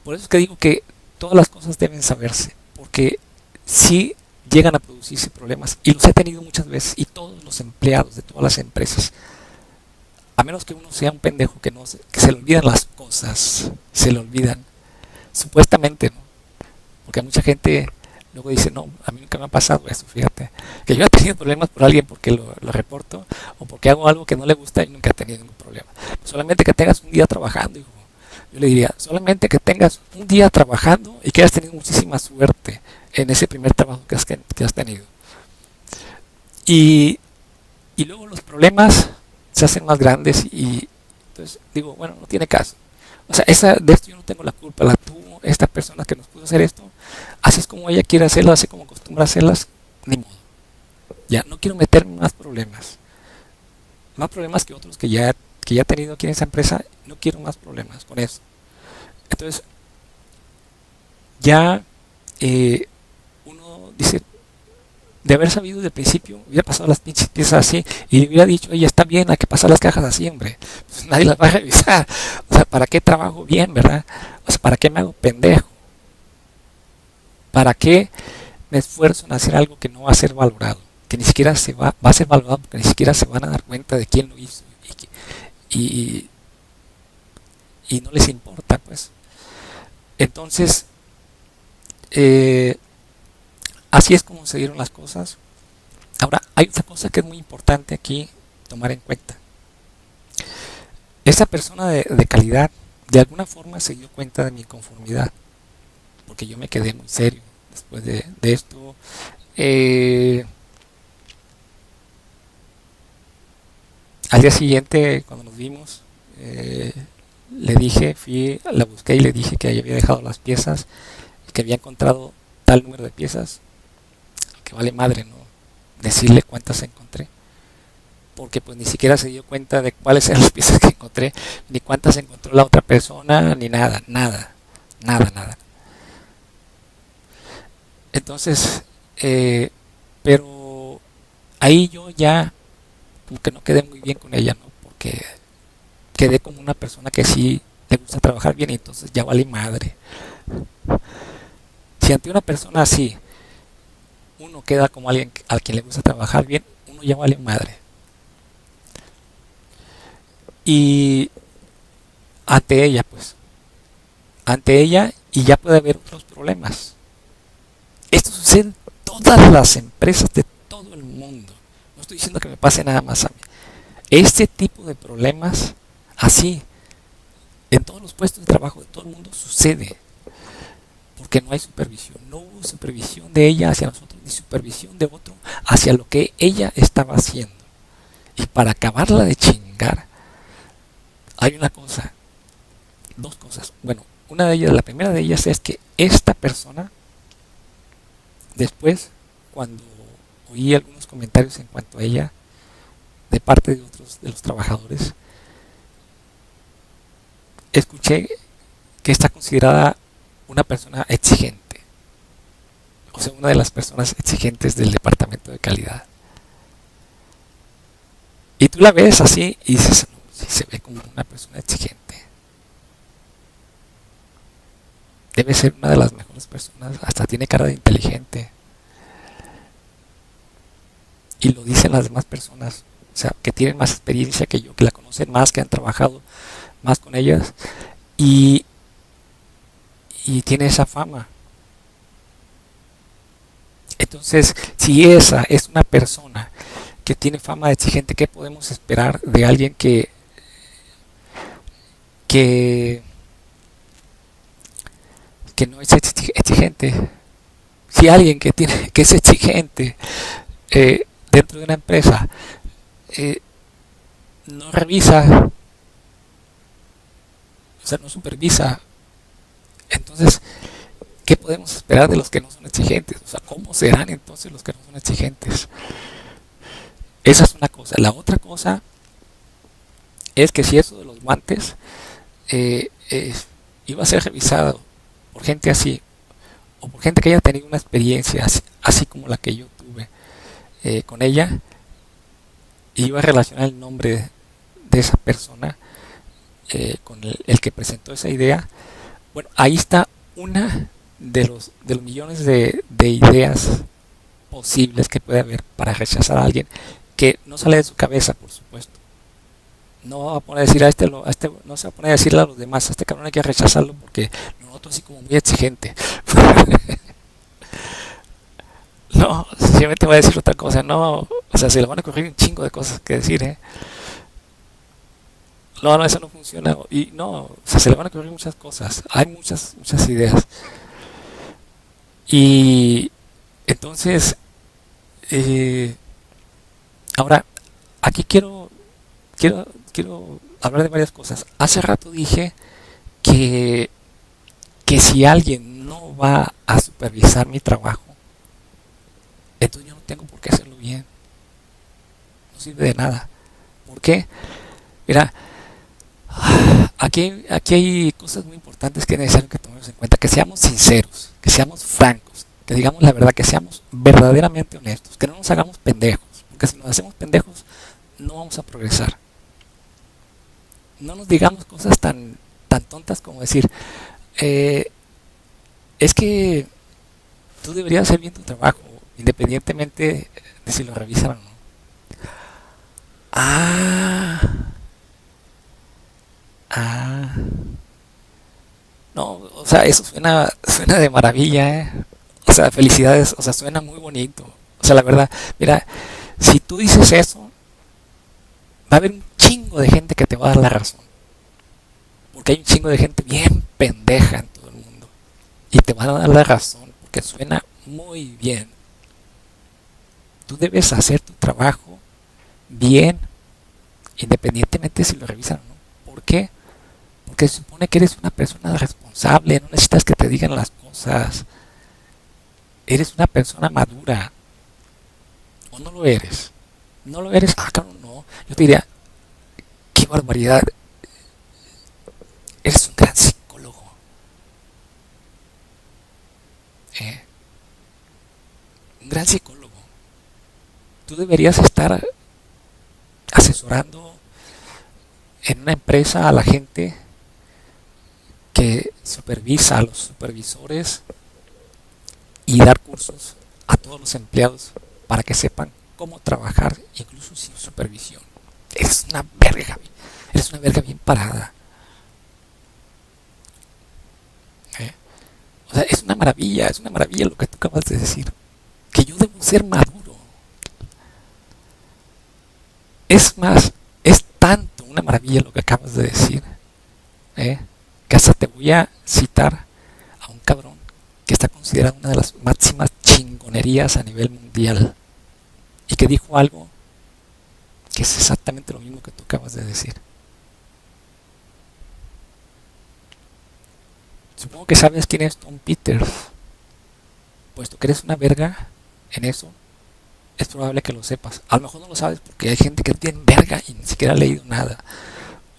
Por eso es que digo que todas las cosas deben saberse, porque si llegan a producirse problemas, y los he tenido muchas veces, y todos los empleados de todas las empresas, a menos que uno sea un pendejo que se le olvidan las cosas, se le olvidan, supuestamente, ¿no? Porque mucha gente luego dice, no, a mí nunca me ha pasado eso, fíjate, que yo he tenido problemas por alguien porque lo reporto, o porque hago algo que no le gusta y nunca he tenido ningún problema. Solamente que tengas un día trabajando, hijo. Yo le diría, solamente que tengas un día trabajando y que hayas tenido muchísima suerte en ese primer trabajo que has tenido. Y, y luego los problemas se hacen más grandes y entonces digo, bueno, no tiene caso. O sea, de esto yo no tengo la culpa, la tuvo esta persona que nos pudo hacer esto. Así es como ella quiere hacerlo, así como acostumbra hacerlas, ni modo. Ya, no quiero meterme en más problemas. Más problemas que otros que ya he tenido aquí en esa empresa, no quiero más problemas con eso. Entonces, ya dice, de haber sabido desde el principio, hubiera pasado las pinches piezas así y le hubiera dicho, oye, está bien, hay que pasar las cajas así, hombre. Pues nadie las va a revisar. O sea, ¿para qué trabajo bien, verdad? O sea, ¿para qué me hago pendejo? ¿Para qué me esfuerzo en hacer algo que no va a ser valorado? Que ni siquiera va a ser valorado porque ni siquiera se van a dar cuenta de quién lo hizo y, y no les importa, pues. Entonces, eh, así es como se dieron las cosas. Ahora, hay otra cosa que es muy importante aquí tomar en cuenta. Esa persona de calidad de alguna forma se dio cuenta de mi inconformidad, porque yo me quedé muy serio después de esto. Eh, Al día siguiente, cuando nos vimos, le dije, la busqué y le dije que había dejado las piezas, que había encontrado tal número de piezas, que vale madre, ¿no? Decirle cuántas encontré, porque pues ni siquiera se dio cuenta de cuáles eran las piezas que encontré, ni cuántas encontró la otra persona, ni nada, nada, nada, nada. Entonces, pero ahí yo ya como que no quedé muy bien con ella, ¿no? Porque quedé como una persona que sí le gusta trabajar bien y entonces ya vale madre. Si ante una persona así uno queda como alguien a quien le gusta trabajar bien, uno ya vale madre. Y ante ella, pues, ante ella y ya puede haber otros problemas. Esto sucede en todas las empresas de todo el mundo. No estoy diciendo que me pase nada más a mí. Este tipo de problemas, así, en todos los puestos de trabajo de todo el mundo sucede. Porque no hay supervisión. No hubo supervisión de ella hacia nosotros, ni supervisión de otro hacia lo que ella estaba haciendo. Y para acabarla de chingar, hay una cosa, dos cosas. Bueno, una de ellas, la primera de ellas es que esta persona, después, cuando oí algunos comentarios en cuanto a ella, de parte de otros de los trabajadores, escuché que está considerada una persona exigente, o sea, una de las personas exigentes del departamento de calidad. Y tú la ves así y dices, no, sí se ve como una persona exigente. Debe ser una de las mejores personas, hasta tiene cara de inteligente. Y lo dicen las demás personas, o sea, que tienen más experiencia que yo, que la conocen más, que han trabajado más con ellas. Y, y tiene esa fama. Entonces, si esa es una persona que tiene fama de exigente, ¿qué podemos esperar de alguien que, que no es exigente? Si alguien que es exigente dentro de una empresa eh, no revisa, o sea, no supervisa, entonces, ¿qué podemos esperar de los que no son exigentes? O sea, ¿cómo serán entonces los que no son exigentes? Esa es una cosa. La otra cosa es que si eso de los guantes iba a ser revisado por gente así, o por gente que haya tenido una experiencia así como la que yo tuve con ella, iba a relacionar el nombre de esa persona con el que presentó esa idea. Bueno, ahí está una de los millones de ideas posibles que puede haber para rechazar a alguien que no sale de su cabeza, por supuesto. No va a poner a decir a este no se va a poner a decirle a los demás, a este cabrón hay que rechazarlo porque lo noto así como muy exigente. No, simplemente va a decir otra cosa, no, o sea, se le van a ocurrir un chingo de cosas que decir, No, no, eso no funciona. Y no, o sea, se le van a ocurrir muchas cosas. Hay muchas, muchas ideas. Y entonces, eh, ahora, aquí quiero hablar de varias cosas. Hace rato dije que, que si alguien no va a supervisar mi trabajo, entonces yo no tengo por qué hacerlo bien. No sirve de nada. ¿Por qué? Mira, aquí hay cosas muy importantes que es necesario que tomemos en cuenta, que seamos sinceros, que seamos francos. que digamos la verdad, que seamos verdaderamente honestos, que no nos hagamos pendejos, porque si nos hacemos pendejos no vamos a progresar. No nos digamos cosas tan tontas como decir, eh, es que tú deberías hacer bien tu trabajo, independientemente de si lo revisan o no. Ah, ah, no, o sea, eso suena de maravilla, ¿eh? O sea, felicidades, o sea, suena muy bonito. O sea, la verdad, mira, si tú dices eso, va a haber un chingo de gente que te va a dar la razón. Porque hay un chingo de gente bien pendeja en todo el mundo. Y te van a dar la razón, porque suena muy bien. Tú debes hacer tu trabajo bien, independientemente si lo revisan o no. ¿Por qué? Porque se supone que eres una persona responsable, no necesitas que te digan las cosas. Eres una persona madura, o no lo eres. No lo eres, ah, claro, no. Yo te diría, qué barbaridad, eres un gran psicólogo. ¿Eh? Un gran psicólogo. Tú deberías estar asesorando en una empresa a la gente que supervisa, a los supervisores, y dar cursos a todos los empleados para que sepan cómo trabajar, incluso sin supervisión. Eres una verga bien parada. ¿Eh? O sea, es una maravilla lo que tú acabas de decir. Que yo debo ser maduro. Es más, es tanto una maravilla lo que acabas de decir, ¿eh? Que hasta te voy a citar a un cabrón que está considerado una de las máximas chingonerías a nivel mundial y que dijo algo que es exactamente lo mismo que tú acabas de decir. Supongo que sabes quién es Tom Peters, puesto que eres una verga en eso. Es probable que lo sepas. A lo mejor no lo sabes porque hay gente que no tiene verga y ni siquiera ha leído nada.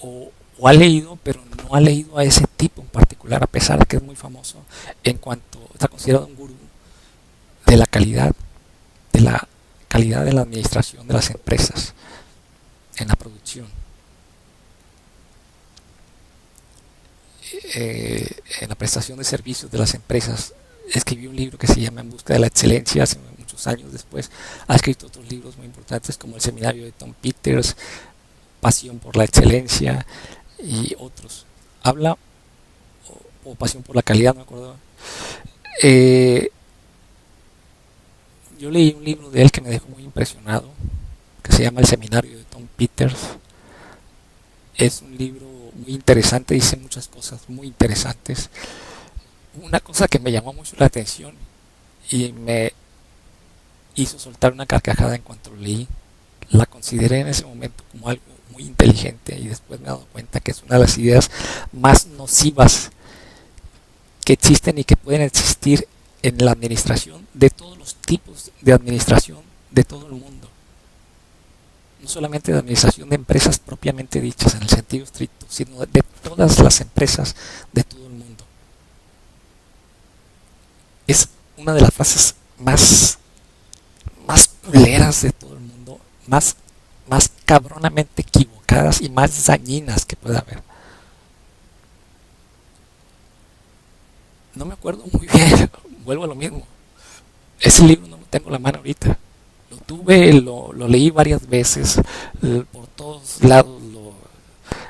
O ha leído, pero no ha leído a ese tipo en particular, a pesar de que es muy famoso en cuanto está considerado un gurú de la calidad, de la calidad de la administración de las empresas, en la producción, en la prestación de servicios de las empresas. Escribió un libro que se llama En busca de la excelencia hace muchos años después. Ha escrito otros libros muy importantes como El seminario de Tom Peters, Pasión por la excelencia y otros. Habla, o Pasión por la calidad, no me acuerdo. Eh, yo leí un libro de él que me dejó muy impresionado, que se llama El seminario de Tom Peters. Es un libro muy interesante, dice muchas cosas muy interesantes. Una cosa que me llamó mucho la atención y me hizo soltar una carcajada en cuanto lo leí, la consideré en ese momento como algo muy inteligente y después me he dado cuenta que es una de las ideas más nocivas que existen y que pueden existir en la administración de todos los tipos de administración de todo el mundo. No solamente de administración de empresas propiamente dichas en el sentido estricto, sino de todas las empresas de todo el mundo. Es una de las frases más culeras de todo el mundo, más cabronamente equivocadas y más dañinas que pueda haber. No me acuerdo muy bien, vuelvo a lo mismo. Ese libro no lo tengo en la mano ahorita. Lo tuve, lo leí varias veces, por todos lados lo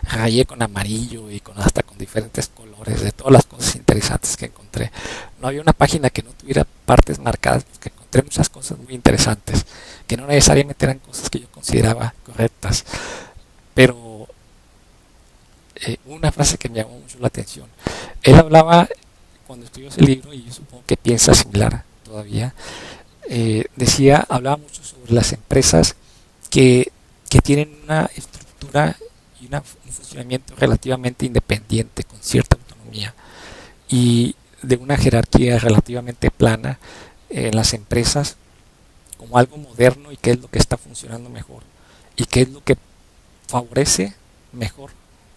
rayé con amarillo y hasta con diferentes colores, de todas las cosas interesantes que encontré. No había una página que no tuviera partes marcadas, porque encontré muchas cosas muy interesantes, que no necesariamente eran cosas que yo consideraba correctas. Pero una frase que me llamó mucho la atención. Él hablaba, cuando estudió ese libro, y yo supongo que piensa similar todavía, hablaba mucho sobre las empresas que tienen una estructura y un funcionamiento relativamente independiente, con cierta autonomía, y de una jerarquía relativamente plana en las empresas, como algo moderno y qué es lo que está funcionando mejor y qué es lo que favorece mejor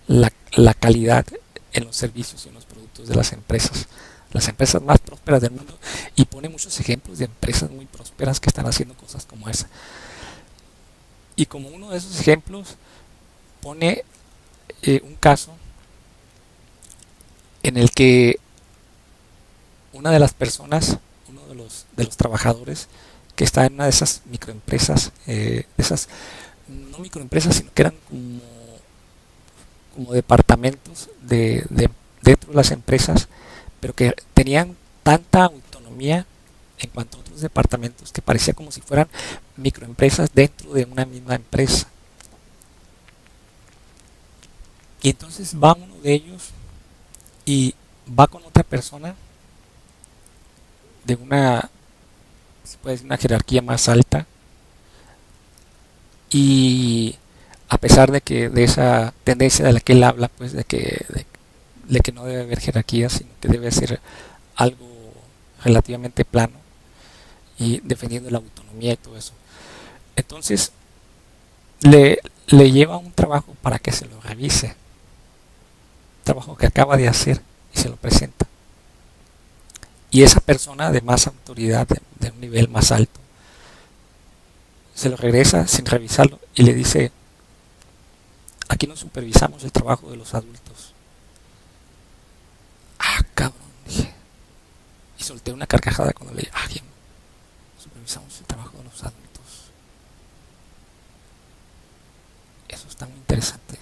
la calidad en los servicios y en los productos de las empresas. Las empresas más prósperas del mundo, y pone muchos ejemplos de empresas muy prósperas que están haciendo cosas como esa. Y como uno de esos ejemplos pone un caso en el que una de las personas, uno de los trabajadores que está en una de esas microempresas, de esas, no microempresas, sino que eran como departamentos dentro de las empresas, pero que tenían tanta autonomía en cuanto a otros departamentos que parecía como si fueran microempresas dentro de una misma empresa. Y entonces va uno de ellos y va con otra persona de una, se puede decir, una jerarquía más alta, y a pesar de que de esa tendencia de la que él habla, pues de que no debe haber jerarquía, sino que debe ser algo relativamente plano, y defendiendo la autonomía y todo eso. Entonces le lleva un trabajo para que se lo revise, trabajo que acaba de hacer, y se lo presenta. Y esa persona de más autoridad, de un nivel más alto, se lo regresa sin revisarlo y le dice: aquí no supervisamos el trabajo de los adultos. Ah, cabrón, dije. Y solté una carcajada cuando le dije: ah, bien, supervisamos el trabajo de los adultos. Eso está muy interesante.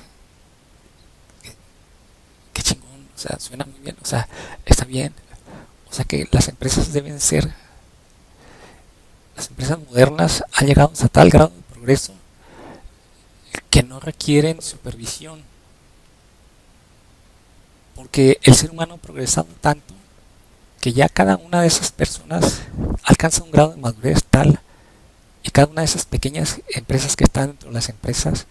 Qué chingón, o sea, suena muy bien, o sea, está bien. O sea que las empresas modernas han llegado a tal grado de progreso que no requieren supervisión, porque el ser humano ha progresado tanto que ya cada una de esas personas alcanza un grado de madurez tal, y cada una de esas pequeñas empresas que están dentro de las empresas,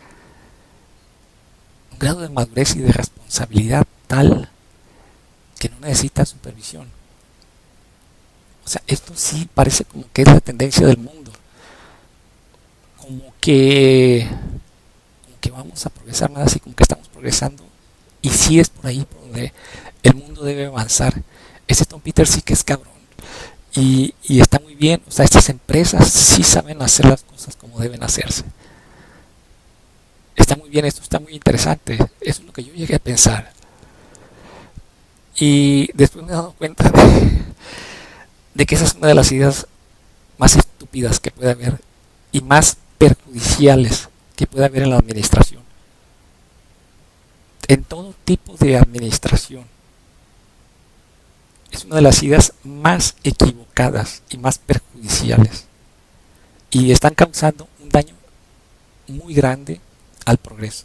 un grado de madurez y de responsabilidad tal que no necesita supervisión. O sea, esto sí parece como que es la tendencia del mundo, como que vamos a progresar más, así como que estamos progresando, y sí es por ahí por donde el mundo debe avanzar. Ese Tom Peters sí que es cabrón, y está muy bien. O sea, estas empresas sí saben hacer las cosas como deben hacerse. Está muy bien, esto está muy interesante. Eso es lo que yo llegué a pensar. Y después me he dado cuenta de que esa es una de las ideas más estúpidas que puede haber y más perjudiciales que puede haber en la administración. En todo tipo de administración. Es una de las ideas más equivocadas y más perjudiciales. Y están causando un daño muy grande al progreso.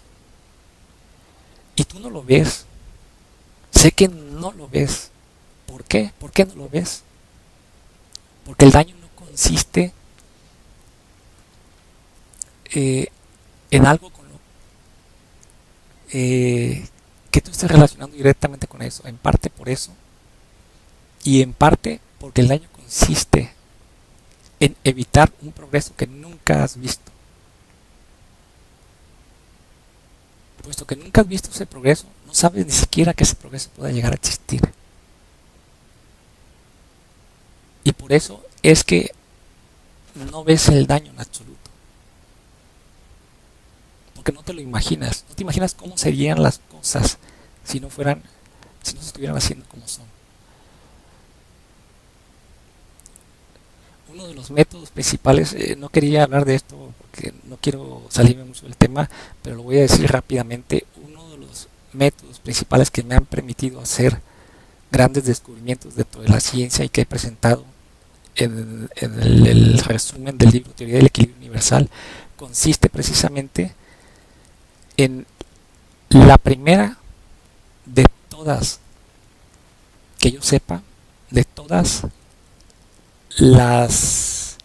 Y tú no lo ves. Sé que no lo ves. ¿Por qué? ¿Por qué no lo ves? Porque el daño no consiste en algo con lo que tú estés relacionando directamente con eso. En parte por eso, y en parte porque el daño consiste en evitar un progreso que nunca has visto. Puesto que nunca has visto ese progreso, no sabes ni siquiera que ese progreso pueda llegar a existir. Y por eso es que no ves el daño en absoluto. Porque no te lo imaginas. No te imaginas cómo serían las cosas si no se estuvieran haciendo como son. Uno de los métodos principales, no quería hablar de esto porque no quiero salirme mucho del tema, pero lo voy a decir rápidamente. Uno de los métodos principales que me han permitido hacer grandes descubrimientos dentro de la ciencia y que he presentado en el resumen del libro Teoría del Equilibrio Universal, consiste precisamente en la primera de todas, que yo sepa, de todas las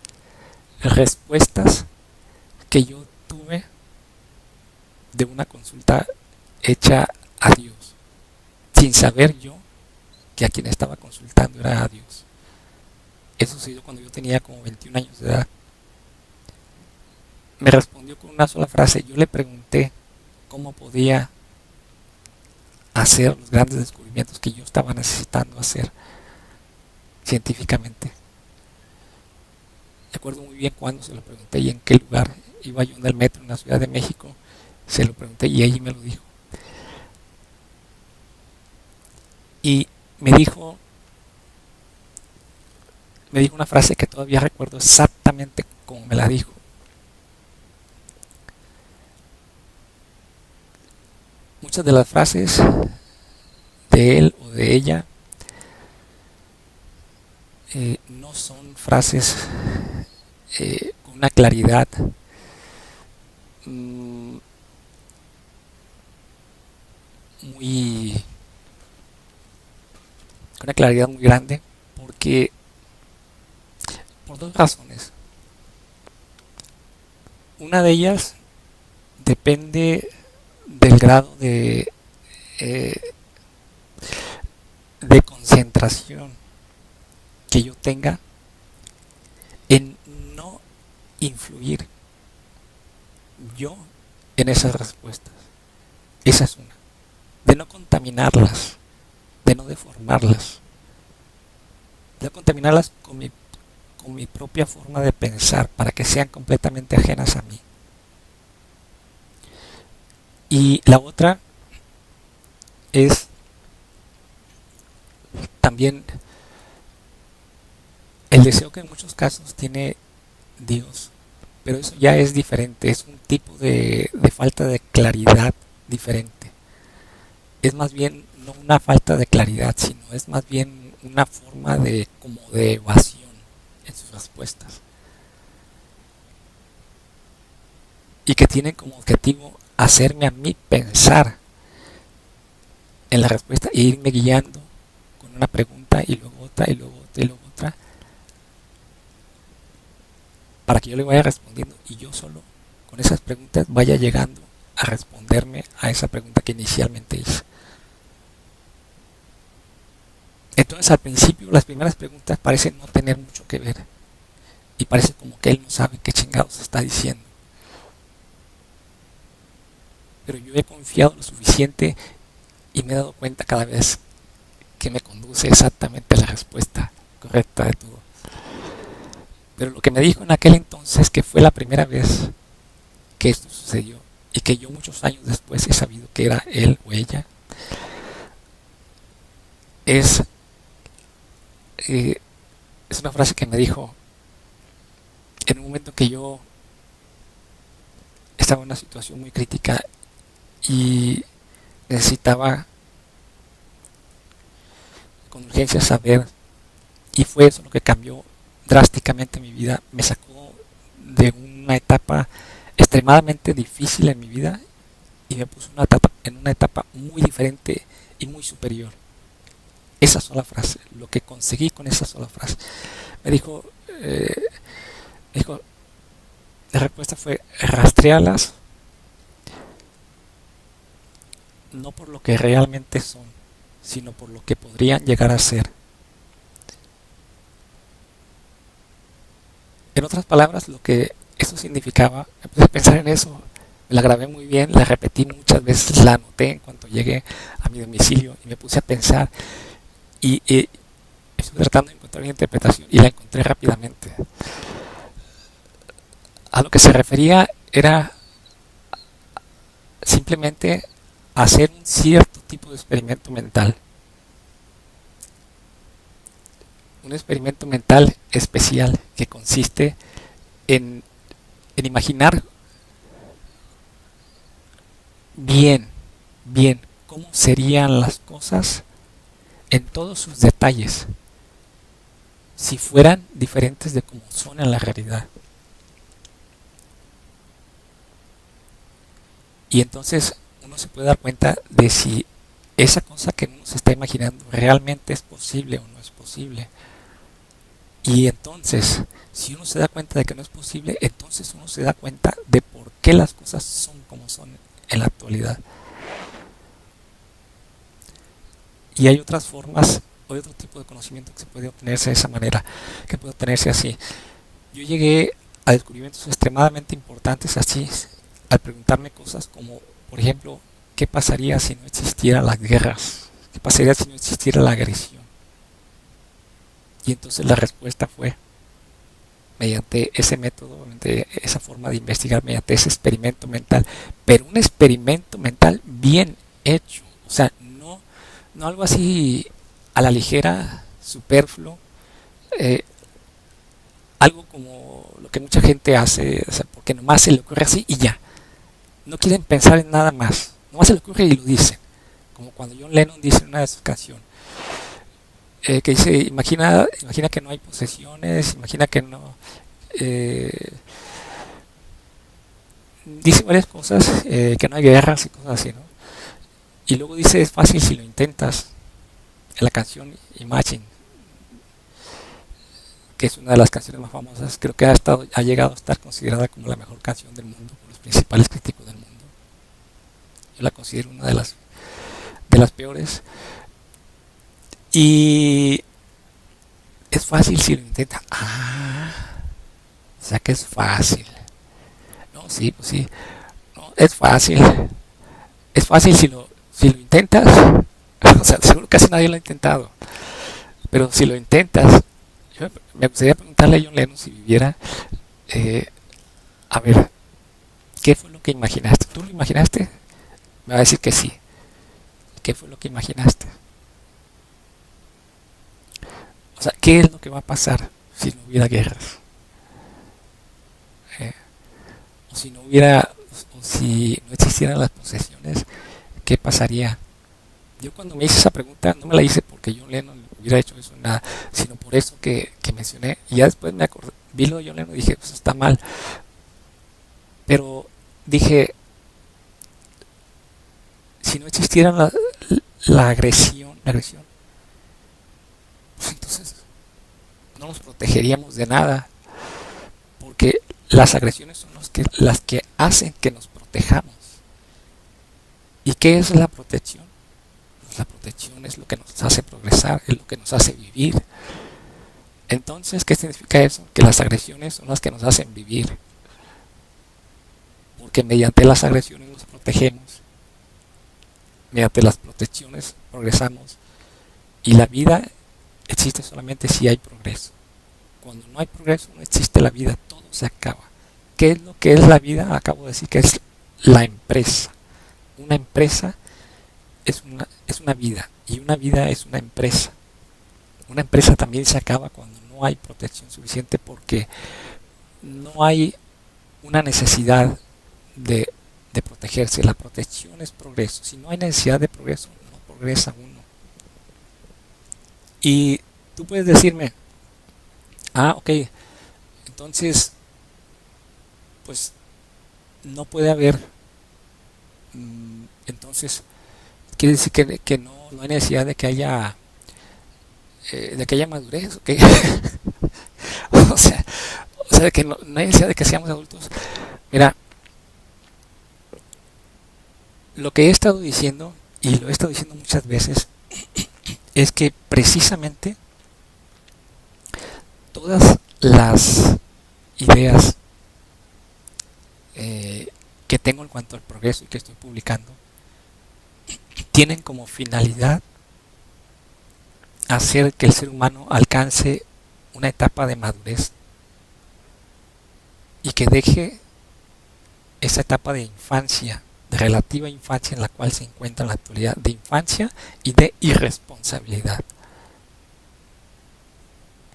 respuestas que yo tuve de una consulta hecha a Dios, sin saber yo que a quien estaba consultando era a Dios. Eso sucedió cuando yo tenía como 21 años de edad. Me respondió con una sola frase. Yo le pregunté cómo podía hacer los grandes descubrimientos que yo estaba necesitando hacer. científicamente. Recuerdo muy bien cuando se lo pregunté y en qué lugar. Iba yo en el metro en la Ciudad de México, se lo pregunté y ella me lo dijo. Y me dijo, me dijo una frase que todavía recuerdo exactamente como me la dijo. Muchas de las frases de él o de ella no son frases con una claridad muy con una claridad muy grande, porque por dos razones. Una de ellas depende del grado eh, de concentración que yo tenga en no influir yo en esas respuestas. Esa es una. De no contaminarlas, de no deformarlas, de no contaminarlas con mi propia forma de pensar para que sean completamente ajenas a mí. Y la otra es también el deseo que en muchos casos tiene Dios, pero eso ya es diferente, es un tipo de falta de claridad diferente. Es más bien no una falta de claridad, sino es más bien una forma de como de evasión en sus respuestas. Y que tienen como objetivo hacerme a mí pensar en la respuesta e irme guiando con una pregunta y luego otra y luego otra y luego otra para que yo le vaya respondiendo y yo solo con esas preguntas vaya llegando a responderme a esa pregunta que inicialmente hice. Entonces al principio las primeras preguntas parecen no tener mucho que ver y parece como que él no sabe qué chingados está diciendo. Pero yo he confiado lo suficiente y me he dado cuenta cada vez que me conduce exactamente a la respuesta correcta de todo. Pero lo que me dijo en aquel entonces, que fue la primera vez que esto sucedió y que yo muchos años después he sabido que era él o ella, es una frase que me dijo en un momento que yo estaba en una situación muy crítica y necesitaba con urgencia saber, y fue eso lo que cambió drásticamente mi vida, me sacó de una etapa extremadamente difícil en mi vida y me puso en una etapa muy diferente y muy superior. Esa sola frase, lo que conseguí con esa sola frase. Me dijo, la respuesta fue rastrearlas no por lo que realmente son, sino por lo que podrían llegar a ser. En otras palabras, lo que eso significaba, me puse a pensar en eso, la grabé muy bien, la repetí muchas veces, la anoté en cuanto llegué a mi domicilio y me puse a pensar y estuve tratando de encontrar una interpretación y la encontré rápidamente. A lo que se refería era simplemente hacer un cierto tipo de experimento mental. Un experimento mental especial que consiste en imaginar bien, cómo serían las cosas en todos sus detalles si fueran diferentes de cómo son en la realidad. Y entonces uno se puede dar cuenta de si esa cosa que uno se está imaginando realmente es posible o no es posible. Y entonces, si uno se da cuenta de que no es posible, entonces uno se da cuenta de por qué las cosas son como son en la actualidad. Y hay otras formas, o otro tipo de conocimiento que se puede obtenerse de esa manera, que puede obtenerse así. Yo llegué a descubrimientos extremadamente importantes así, al preguntarme cosas como, por ejemplo, ¿qué pasaría si no existieran las guerras? ¿Qué pasaría si no existiera la agresión? Y entonces la respuesta fue, mediante ese método, mediante esa forma de investigar, mediante ese experimento mental, pero un experimento mental bien hecho, o sea, no algo así a la ligera, superfluo, eh, algo como lo que mucha gente hace, o sea, porque nomás se le ocurre así y ya, no quieren pensar en nada más, nomás se le ocurre y lo dicen, como cuando John Lennon dice en una de sus canciones, que dice, imagina que no hay posesiones, imagina que no... eh, dice varias cosas, que no hay guerras y cosas así, ¿no? Y luego dice, es fácil si lo intentas, en la canción Imagine, que es una de las canciones más famosas, creo que ha llegado a estar considerada como la mejor canción del mundo por los principales críticos del mundo. Yo la considero una de las peores. Y es fácil si lo intentan. Ah, o sea que es fácil. No, sí, pues sí. No, es fácil. Es fácil si lo intentas. O sea, seguro casi nadie lo ha intentado. Pero si lo intentas, yo me gustaría preguntarle a John Lennon si viviera, eh, a ver, ¿qué fue lo que imaginaste? ¿Tú lo imaginaste? Me va a decir que sí. ¿Qué fue lo que imaginaste? O sea, ¿qué es lo que va a pasar si no hubiera guerras? Eh, o si no hubiera, o si no existieran las posesiones, ¿qué pasaría? Yo cuando me hice esa pregunta no me la hice porque John Lennon hubiera hecho eso, nada, sino por eso que mencioné. Y ya después me acordé, vi lo de John Lennon y dije, pues está mal. Pero dije, si no existiera la agresión, pues entonces no nos protegeríamos de nada, porque las agresiones son las que hacen que nos protejamos. ¿Y qué es la protección? Pues la protección es lo que nos hace progresar, es lo que nos hace vivir. Entonces, ¿qué significa eso? Que las agresiones son las que nos hacen vivir, porque mediante las agresiones nos protegemos, mediante las protecciones progresamos, y la vida existe solamente si hay progreso. Cuando no hay progreso no existe la vida, todo se acaba. ¿Qué es lo que es la vida? Acabo de decir que es la empresa. Una empresa es una vida y una vida es una empresa. Una empresa también se acaba cuando no hay protección suficiente porque no hay una necesidad de protegerse. La protección es progreso. Si no hay necesidad de progreso, no progresa uno. Y tú puedes decirme, ok, entonces, pues no puede haber, entonces, quiere decir que no hay necesidad de que haya madurez, ¿ok? o sea, o sea, que no hay necesidad de que seamos adultos. Mira, lo que he estado diciendo, y lo he estado diciendo muchas veces, es que precisamente todas las ideas que tengo en cuanto al progreso y que estoy publicando tienen como finalidad hacer que el ser humano alcance una etapa de madurez y que deje esa etapa de infancia, de relativa infancia en la cual se encuentra en la actualidad, de infancia y de irresponsabilidad.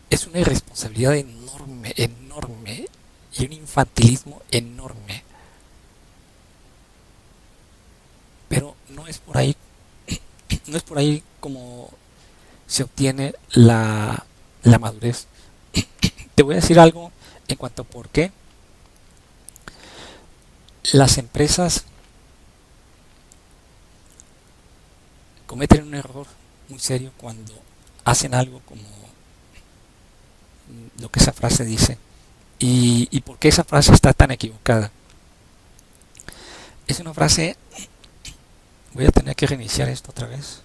Es una irresponsabilidad enorme, enorme, y un infantilismo enorme. Pero no es por ahí, no es por ahí como se obtiene la madurez. Te voy a decir algo en cuanto a por qué las empresas cometen un error muy serio cuando hacen algo como lo que esa frase dice. Y por qué esa frase está tan equivocada. Es una frase... Voy a tener que reiniciar esto otra vez.